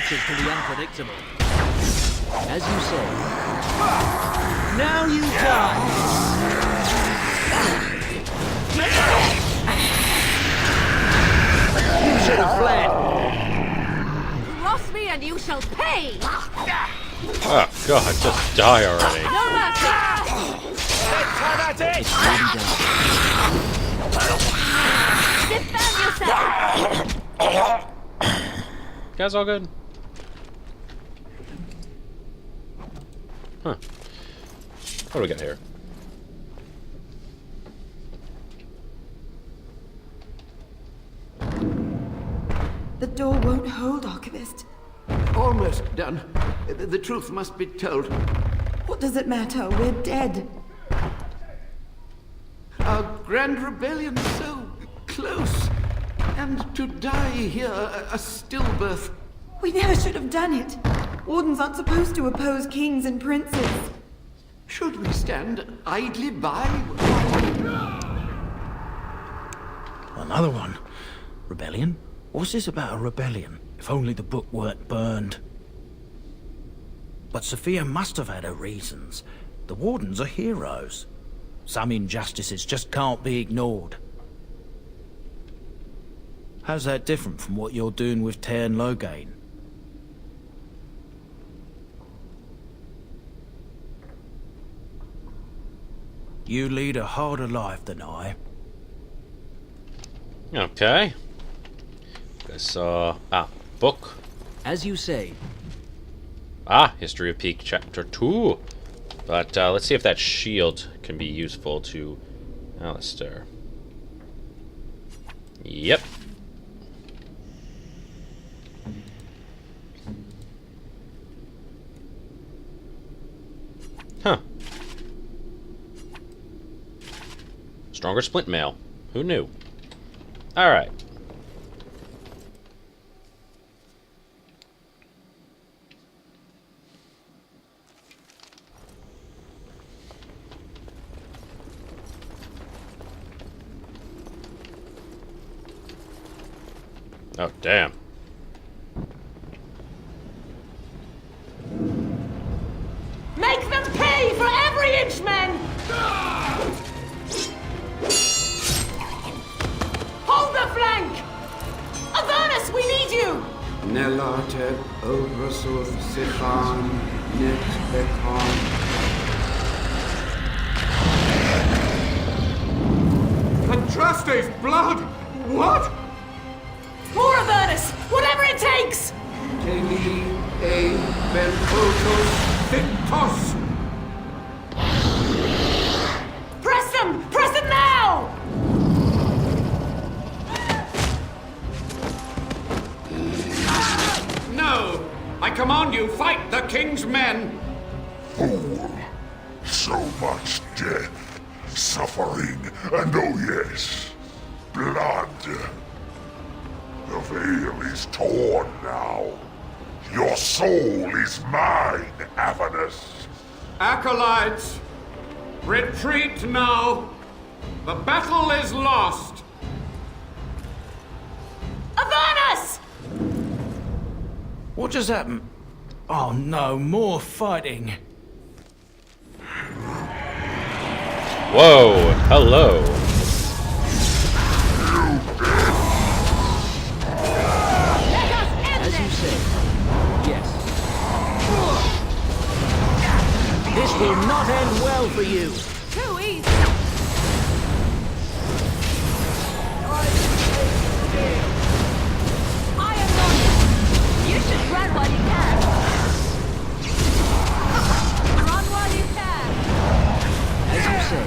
creatures can be unpredictable. As you say. Now you die! You should have fled! Cross me and you shall pay! Oh god, just die already. No mercy! Defend yourself! You guys all good? Huh. What do we got here? The door won't hold, Archivist. Almost done. The truth must be told. What does it matter? We're dead. Our grand rebellion so close. And to die here, a stillbirth. We never should have done it. Wardens aren't supposed to oppose kings and princes. Should we stand idly by? Another one. Rebellion? What's this about a rebellion? If only the book weren't burned. But Sophia must have had her reasons. The Wardens are heroes. Some injustices just can't be ignored. How's that different from what you're doing with Teyrn Loghain? You lead a harder life than I. Okay. This, book. As you say. History of Peak, Chapter 2. But, let's see if that shield can be useful to Alistair. Yep. Huh. Stronger splint mail. Who knew? Alright. Oh, damn. Make them pay for every inch, men! Hold the flank! Avernus, we need you! Nelate, Obrasuth, Sifan, Net, Bekon. Andraste's blood! What? More Avernus! Whatever it takes! Teli, E, Benfotos, Victos! Press them! Press them now! No! I command you, fight the king's men! Fool! So much death, suffering, and oh yes, blood. The veil is torn now. Your soul is mine, Avernus. Acolytes, retreat now. The battle is lost. Avernus! What just happened? Oh no, more fighting. Whoa, hello. As you say. Yes. This will not end well for you. Too easy. I am not. You should run while you can. Run while you can. As you say.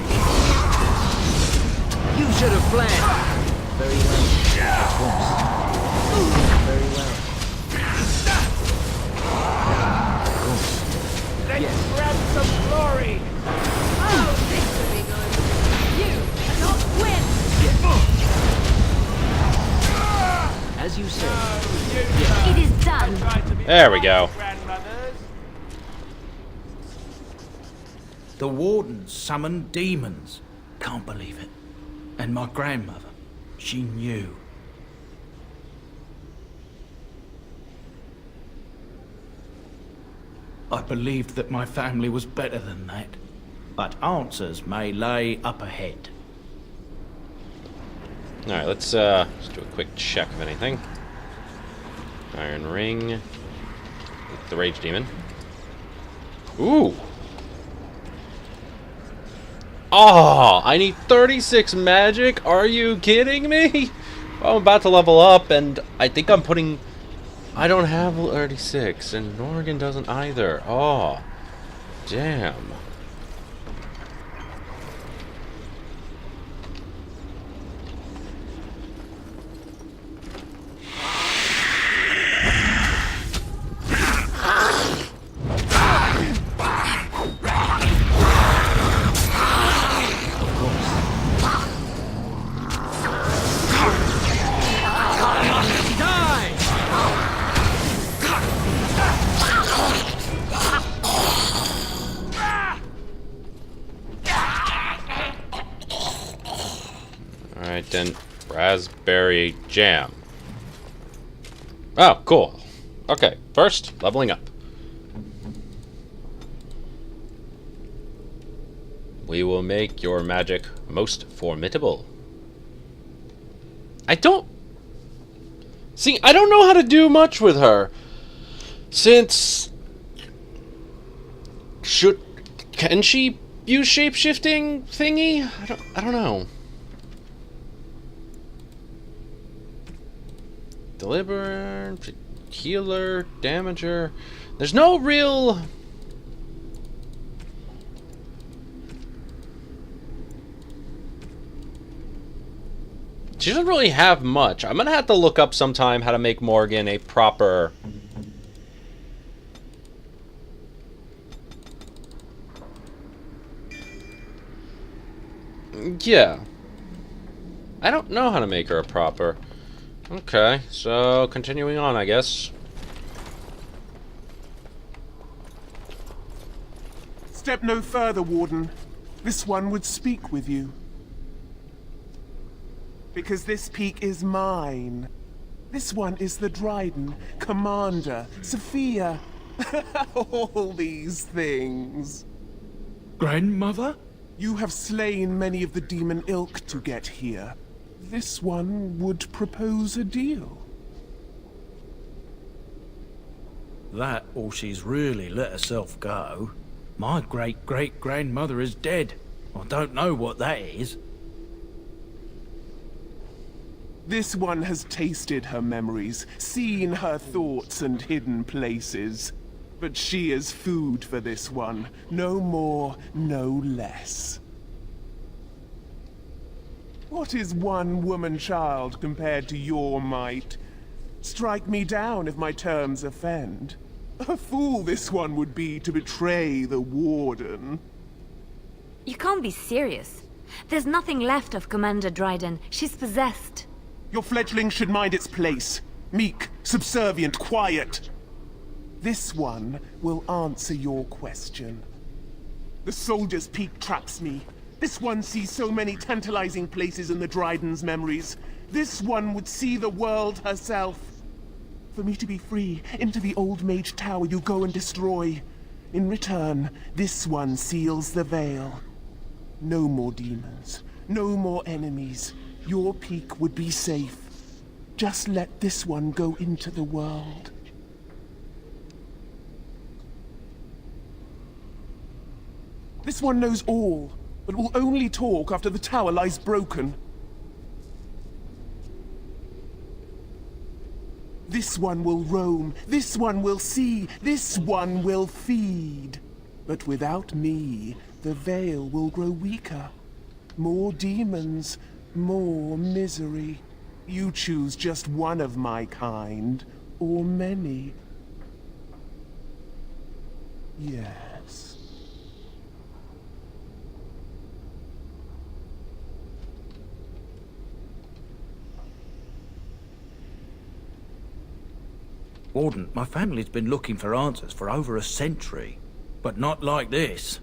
You should have fled. Very well. Of course. Very well. Of course. Let's grab some glory! Oh, this will be good. You cannot win. As you say. It is done. There we go. The Wardens summoned demons. Can't believe it. And my grandmother, she knew. I believed that my family was better than that. But answers may lay up ahead. Alright, let's do a quick check of anything. Iron Ring. The Rage Demon. Ooh! Oh, I need 36 magic? Are you kidding me? Well, I'm about to level up, and I think I'm putting... I don't have 36, and Norgan doesn't either. Oh, damn. Then raspberry jam. Oh, cool. Okay, first, leveling up. We will make your magic most formidable. I don't know how to do much with her. Since... Can she use shape-shifting thingy? I don't know. Deliverer, healer, damager. There's no real... She doesn't really have much. I'm gonna have to look up sometime how to make Morgan a proper... Yeah. I don't know how to make her a proper... Okay, so continuing on, I guess. Step no further, Warden. This one would speak with you. Because this peak is mine. This one is the Dryden, Commander, Sophia. All these things. Grandmother? You have slain many of the demon ilk to get here. This one would propose a deal. That, or she's really let herself go. My great-great-grandmother is dead. I don't know what that is. This one has tasted her memories, seen her thoughts and hidden places. But she is food for this one. No more, no less. What is one woman-child compared to your might? Strike me down if my terms offend. A fool this one would be to betray the Warden. You can't be serious. There's nothing left of Commander Dryden. She's possessed. Your fledgling should mind its place. Meek, subservient, quiet. This one will answer your question. The Soldier's Peak traps me. This one sees so many tantalizing places in the Dryden's memories. This one would see the world herself. For me to be free, into the Old Mage Tower you go and destroy. In return, this one seals the veil. No more demons, no more enemies. Your peak would be safe. Just let this one go into the world. This one knows all, but will only talk after the tower lies broken. This one will roam, this one will see, this one will feed. But without me, the veil will grow weaker. More demons, more misery. You choose just one of my kind, or many. Yes. Warden, my family's been looking for answers for over a century, but not like this.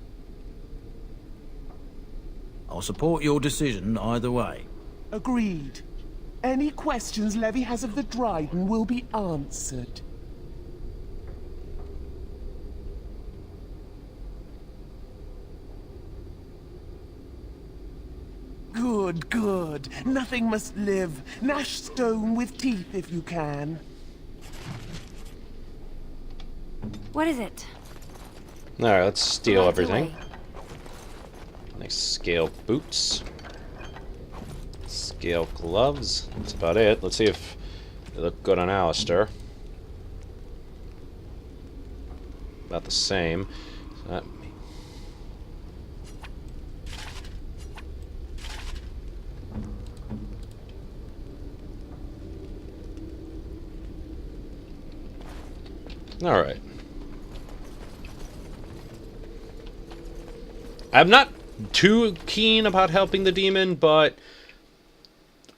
I'll support your decision either way. Agreed. Any questions Levy has of the Dryden will be answered. Good, good. Nothing must live. Gnash stone with teeth if you can. What is it? Alright, let's steal Right everything. away. Nice scale boots. Scale gloves. That's about it. Let's see if they look good on Alistair. About the same. So that... Alright. I'm not too keen about helping the demon, but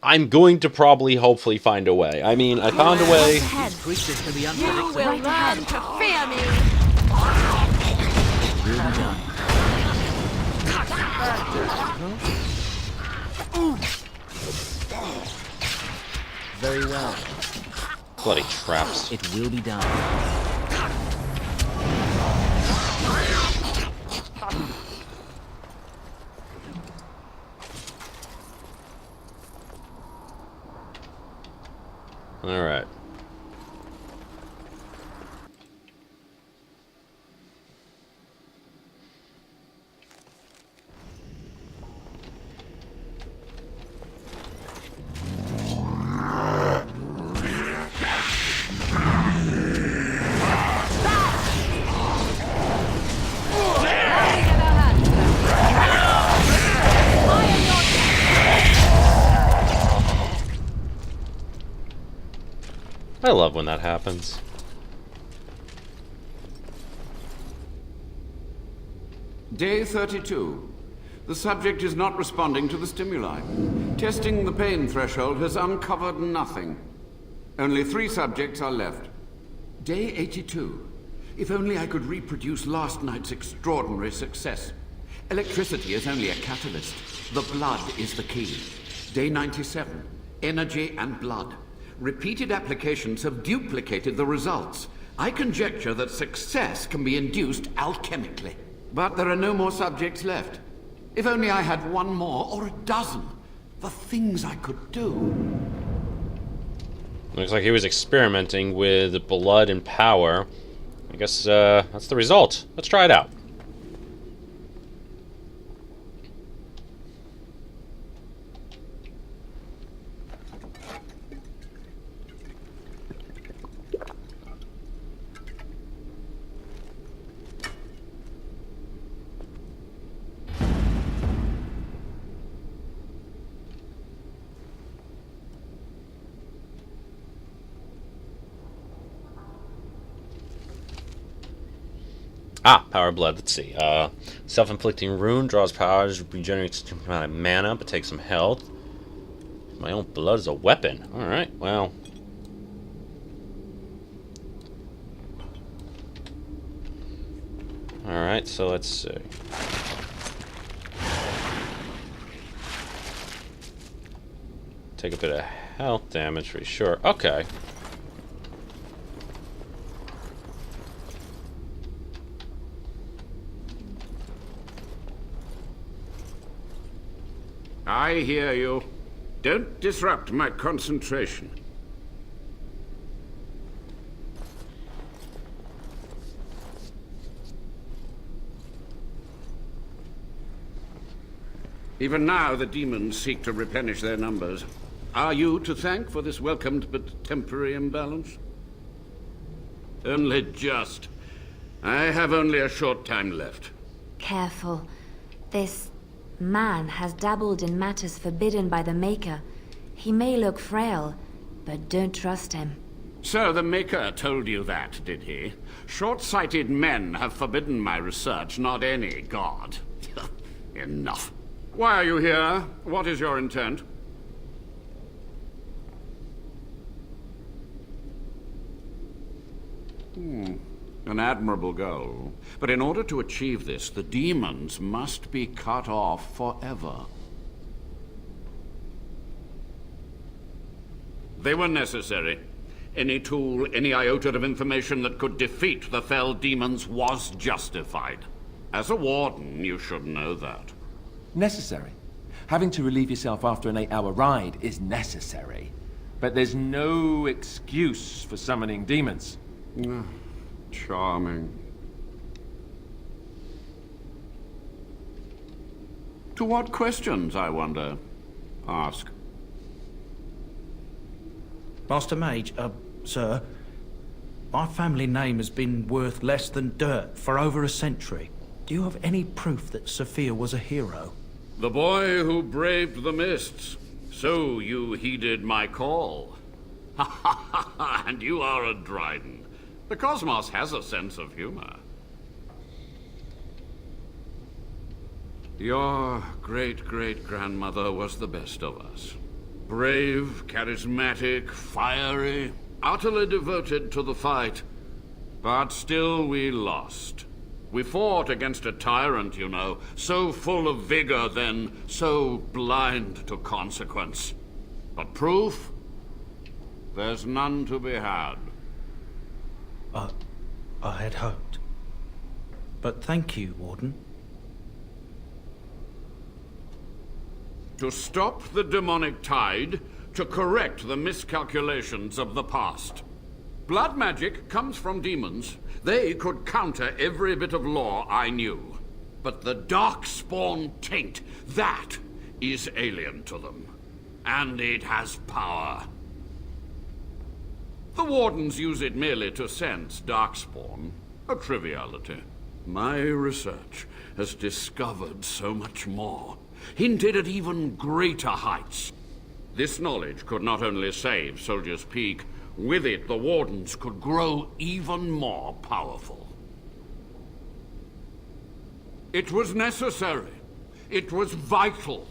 I'm going to probably, hopefully, find a way. I mean, I found a way. These creatures can be You unpredictable. will learn to fear me. Really done. Very well. Bloody traps. It will be done. Alright. I love when that happens. Day 32. The subject is not responding to the stimuli. Testing the pain threshold has uncovered nothing. Only 3 subjects are left. Day 82. If only I could reproduce last night's extraordinary success. Electricity is only a catalyst. The blood is the key. Day 97. Energy and blood. Repeated applications have duplicated the results. I conjecture that success can be induced alchemically. But there are no more subjects left. If only I had 1 more, or a dozen. The things I could do. Looks like he was experimenting with blood and power. I guess that's the result. Let's try it out. Ah, power blood. Let's see. Self-inflicting rune draws power, regenerates mana, but takes some health. My own blood is a weapon. All right. Well. All right. So let's see. Take a bit of health damage for sure. Okay. I hear you. Don't disrupt my concentration. Even now, the demons seek to replenish their numbers. Are you to thank for this welcomed but temporary imbalance? Only just. I have only a short time left. Careful. This man has dabbled in matters forbidden by the Maker. He may look frail, but don't trust him. So the Maker told you that, did he? Short-sighted men have forbidden my research, not any god. Enough. Why are you here? What is your intent? An admirable goal. But in order to achieve this, the demons must be cut off forever. They were necessary. Any tool, any iota of information that could defeat the fell demons was justified. As a warden, you should know that. Necessary? Having to relieve yourself after an 8-hour ride is necessary. But there's no excuse for summoning demons. Charming. To what questions, I wonder? Ask. Master Mage, sir, my family name has been worth less than dirt for over a century. Do you have any proof that Sophia was a hero? The boy who braved the mists. So you heeded my call. Ha ha ha ha, and you are a Dryden. The cosmos has a sense of humor. Your great-great-grandmother was the best of us. Brave, charismatic, fiery, utterly devoted to the fight. But still we lost. We fought against a tyrant, you know, so full of vigor then, so blind to consequence. But proof? There's none to be had. I had hoped. But thank you, Warden. To stop the demonic tide, to correct the miscalculations of the past. Blood magic comes from demons. They could counter every bit of law I knew. But the Darkspawn taint, that is alien to them. And it has power. The Wardens use it merely to sense Darkspawn. A triviality. My research has discovered so much more. Hinted at even greater heights. This knowledge could not only save Soldier's Peak, with it the Wardens could grow even more powerful. It was necessary. It was vital.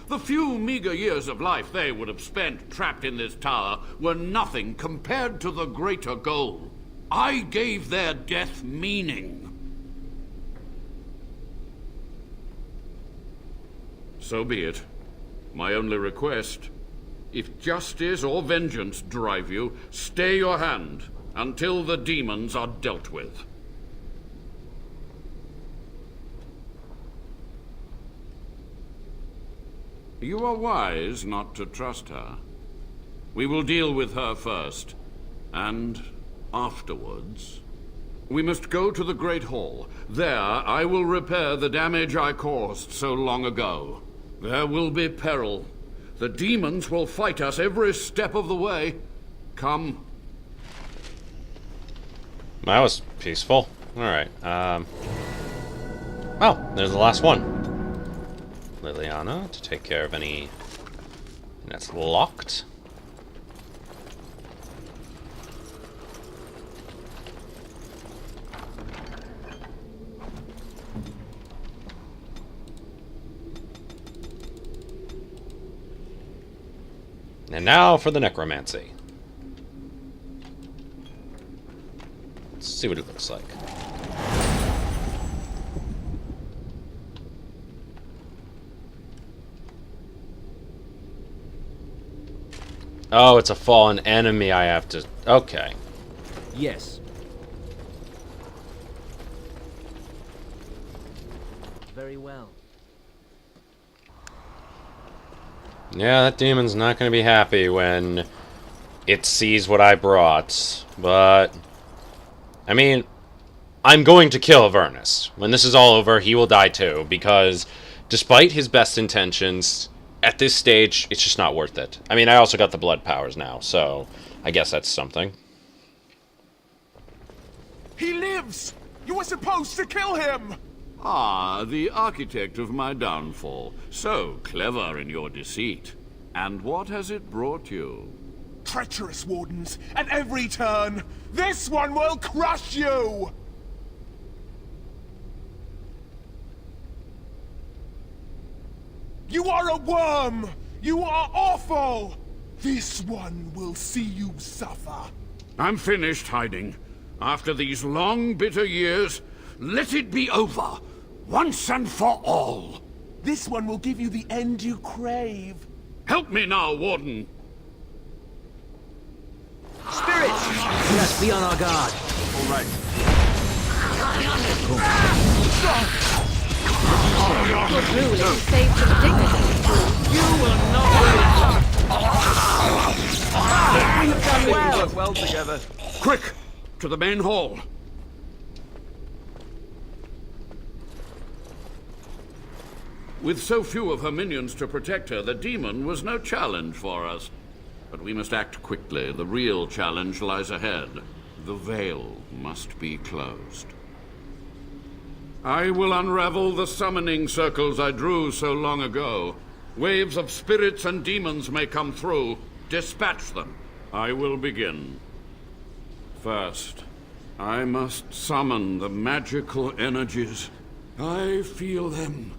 The few meager years of life they would have spent trapped in this tower were nothing compared to the greater goal. I gave their death meaning. So be it. My only request, if justice or vengeance drive you, stay your hand until the demons are dealt with. You are wise not to trust her. We will deal with her first, and afterwards. We must go to the Great Hall. There I will repair the damage I caused so long ago. There will be peril. The demons will fight us every step of the way. Come. That was peaceful. Alright, oh, there's the last one. Liliana, to take care of any that's locked. And now for the necromancy. Let's see what it looks like. Oh, it's a fallen enemy I have to... Okay. Yes. Very well. Yeah, that demon's not going to be happy when it sees what I brought, but... I mean, I'm going to kill Avernus. When this is all over, he will die too, because despite his best intentions, at this stage, it's just not worth it. I mean, I also got the blood powers now, so I guess that's something. He lives! You were supposed to kill him! Ah, the architect of my downfall. So clever in your deceit. And what has it brought you? Treacherous Wardens, at every turn! This one will crush you! You are a worm! You are awful! This one will see you suffer. I'm finished hiding. After these long, bitter years, let it be over. Once and for all. This one will give you the end you crave. Help me now, Warden. Spirits! Yes, be on our guard. All right. Good ruling saved some dignity. We work well together. Quick! To the main hall. With so few of her minions to protect her, the demon was no challenge for us. But we must act quickly. The real challenge lies ahead. The veil must be closed. I will unravel the summoning circles I drew so long ago. Waves of spirits and demons may come through. Dispatch them. I will begin. First, I must summon the magical energies. I feel them.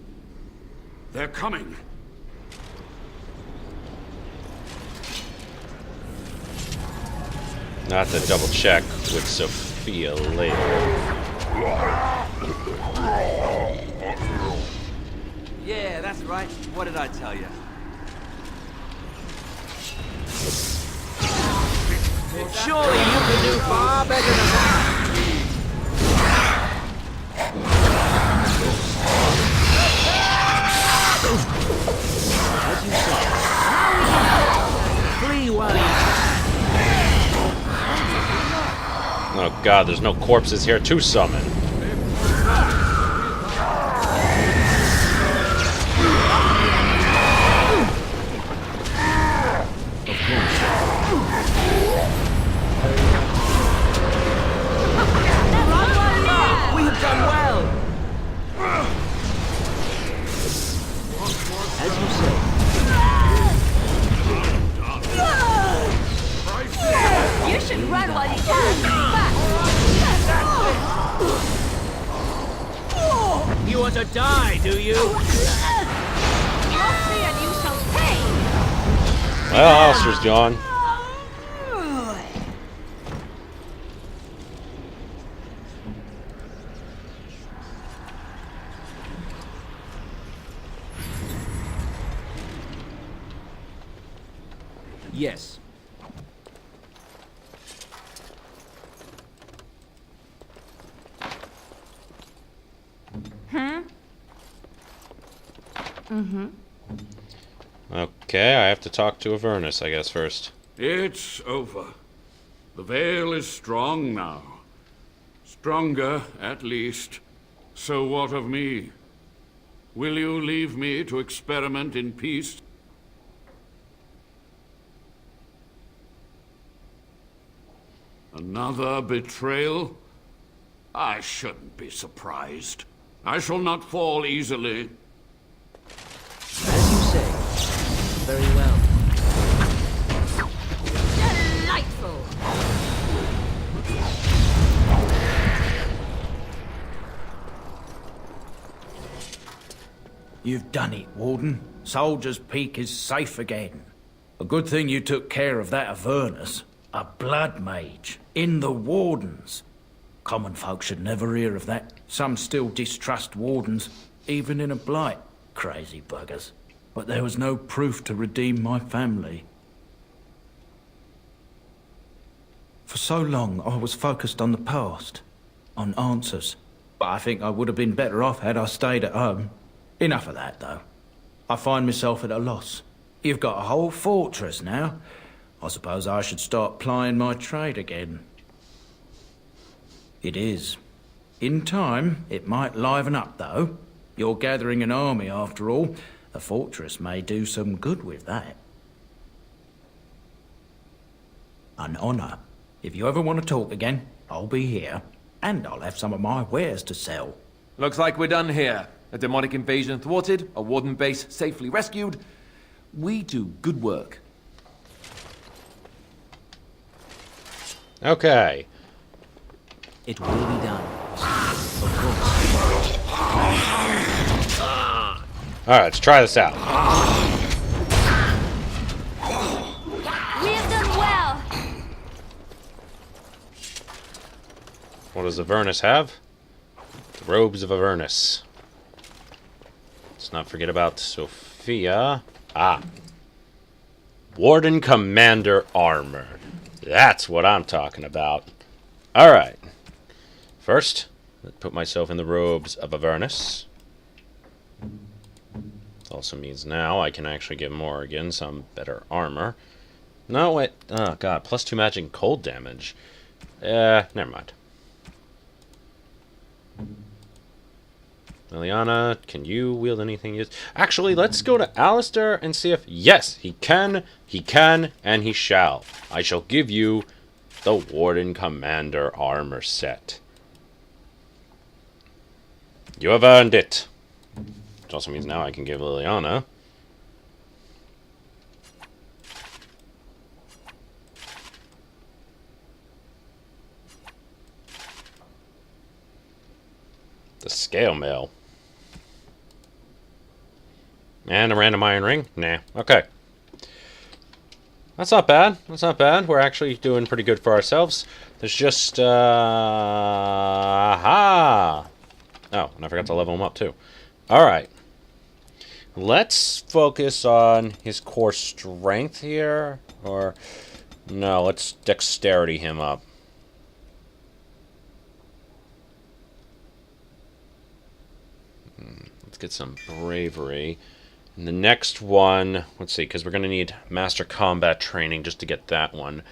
They're coming. Not to double check with Sophia later. Yeah, that's right. What did I tell you? Surely you can do far better than that. As you say, flee while you can. Oh god, there's no corpses here to summon. We have done well. As you say. You should run while you can. You want to die, do you? You'll see and you shall pay. Well, Alistair's gone. Yes. Mm-hmm. Okay, I have to talk to Avernus, I guess, first. It's over. The veil is strong now. Stronger, at least. So what of me? Will you leave me to experiment in peace? Another betrayal? I shouldn't be surprised. I shall not fall easily. As you say. Very well. Delightful. You've done it, Warden. Soldier's Peak is safe again. A good thing you took care of that Avernus. A blood mage. In the Wardens. Common folk should never hear of that. Some still distrust Wardens, even in a Blight. Crazy buggers. But there was no proof to redeem my family. For so long, I was focused on the past. On answers. But I think I would have been better off had I stayed at home. Enough of that, though. I find myself at a loss. You've got a whole fortress now. I suppose I should start plying my trade again. It is. In time, it might liven up, though. You're gathering an army, after all. A fortress may do some good with that. An honor. If you ever want to talk again, I'll be here. And I'll have some of my wares to sell. Looks like we're done here. A demonic invasion thwarted, a warden base safely rescued. We do good work. Okay. It will be done. Of course. Alright, let's try this out. We have done well. What does Avernus have? The robes of Avernus. Let's not forget about Sophia. Ah. Warden Commander Armor. That's what I'm talking about. Alright. First, let's put myself in the robes of Avernus. Also means now I can actually give Morrigan some better armor. No, wait. Oh, God. +2 magic and cold damage. Never mind. Liliana, can you wield anything? Actually, let's go to Alistair and see if... Yes, he can, and he shall. I shall give you the Warden Commander armor set. You have earned it. Which also means now I can give Liliana the scale mail. And a random iron ring? Nah. Okay. That's not bad. That's not bad. We're actually doing pretty good for ourselves. There's just, aha! Oh, and I forgot to level him up, too. Alright. Let's focus on his core strength here. Or, no, let's dexterity him up. Let's get some bravery. And the next one, let's see, because we're going to need master combat training just to get that one.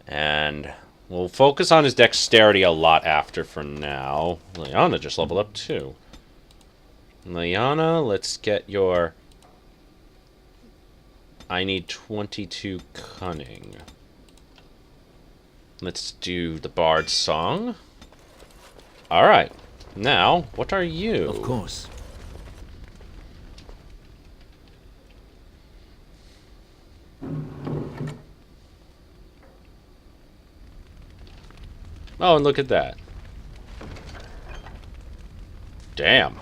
And we'll focus on his dexterity a lot after for now. Liliana just leveled up too. Liliana, let's get your... I need 22 cunning. Let's do the Bard's Song. Alright. Now, what are you? Of course. Oh, and look at that. Damn.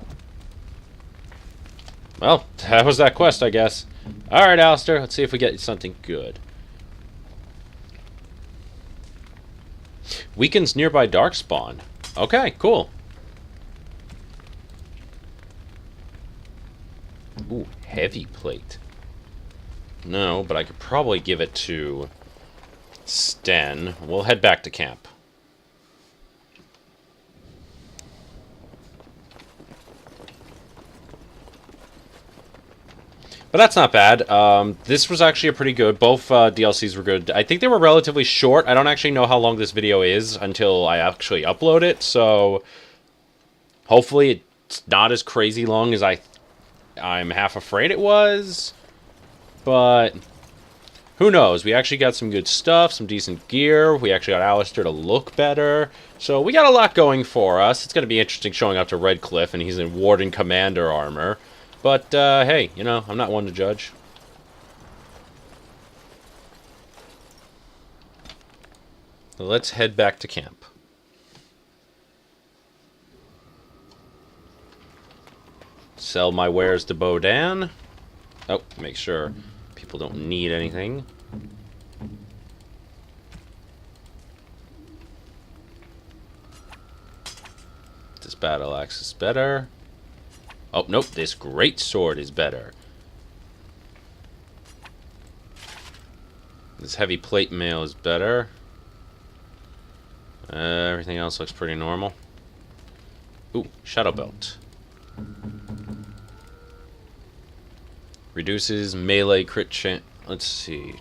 Well, that was that quest, I guess. Alright, Alistair, let's see if we get something good. Weakens nearby Darkspawn. Okay, cool. Ooh, heavy plate. No, but I could probably give it to Sten. We'll head back to camp. But that's not bad. This was actually a pretty good. Both DLCs were good. I think they were relatively short. I don't actually know how long this video is until I actually upload it. So hopefully it's not as crazy long as I'm half afraid it was. But who knows? We actually got some good stuff, some decent gear. We actually got Alistair to look better. So we got a lot going for us. It's going to be interesting showing up to Redcliffe, and he's in Warden Commander armor. But, hey, you know, I'm not one to judge. So let's head back to camp. Sell my wares to Bodan. Oh, make sure people don't need anything. This battle axe is better. Oh, nope, this great sword is better. This heavy plate mail is better. Everything else looks pretty normal. Ooh, shadow belt. Reduces melee crit chance. Let's see.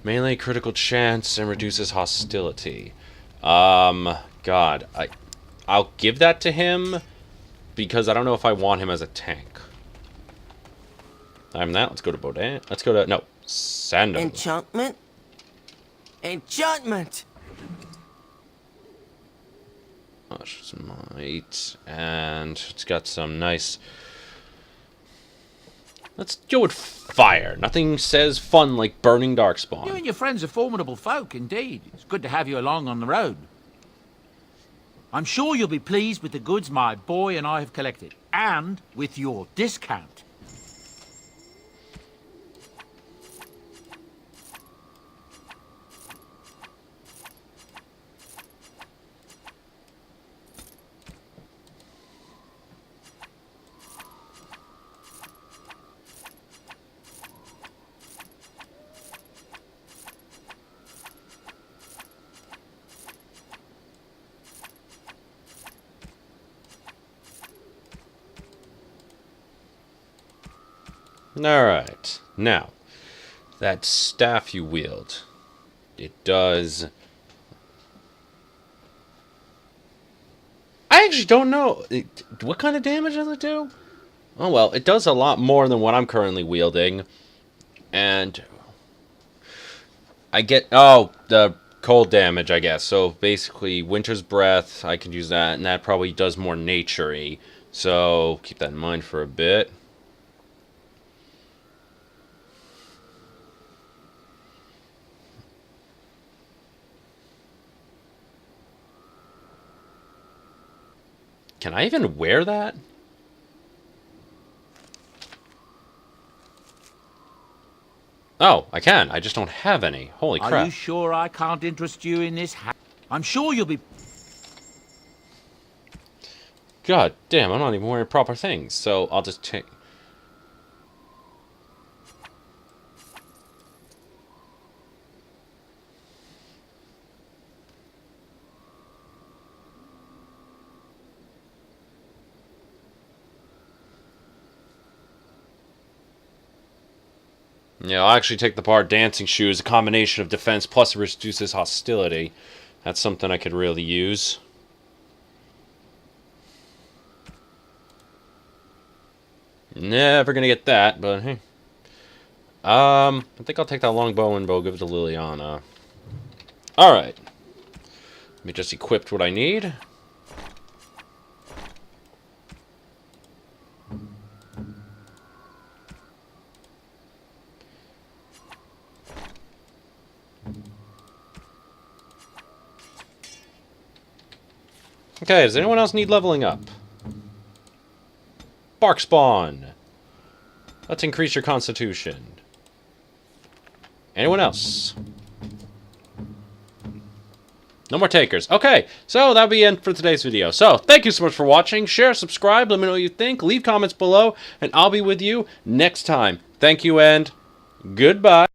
Melee critical chance and reduces hostility. God, I'll give that to him. Because I don't know if I want him as a tank. I'm that. Let's go to Bodan. Let's go to... No. Sando. Enchantment? Enchantment! Might. And it's got some nice... Let's go with fire. Nothing says fun like burning Darkspawn. You and your friends are formidable folk, indeed. It's good to have you along on the road. I'm sure you'll be pleased with the goods my boy and I have collected, and with your discount. Alright. Now, that staff you wield, it does... I actually don't know. What kind of damage does it do? Oh, well, it does a lot more than what I'm currently wielding. And I get... Oh, the cold damage, I guess. So, basically, Winter's Breath, I could use that, and that probably does more nature-y. So, keep that in mind for a bit. Can I even wear that? Oh, I can. I just don't have any. Holy crap. Are you sure I can't interest you in this? I'm sure you'll be... God damn, I'm not even wearing proper things. So I'll just take... Yeah, I'll actually take the bar dancing shoes, a combination of defense plus reduces hostility. That's something I could really use. Never gonna get that, but hey. I think I'll take that longbow and bow, give it to Liliana. Alright. Let me just equip what I need. Okay, does anyone else need leveling up? Darkspawn. Let's increase your constitution. Anyone else? No more takers. Okay, so that'll be the end for today's video. So, thank you so much for watching. Share, subscribe, let me know what you think. Leave comments below, and I'll be with you next time. Thank you, and goodbye.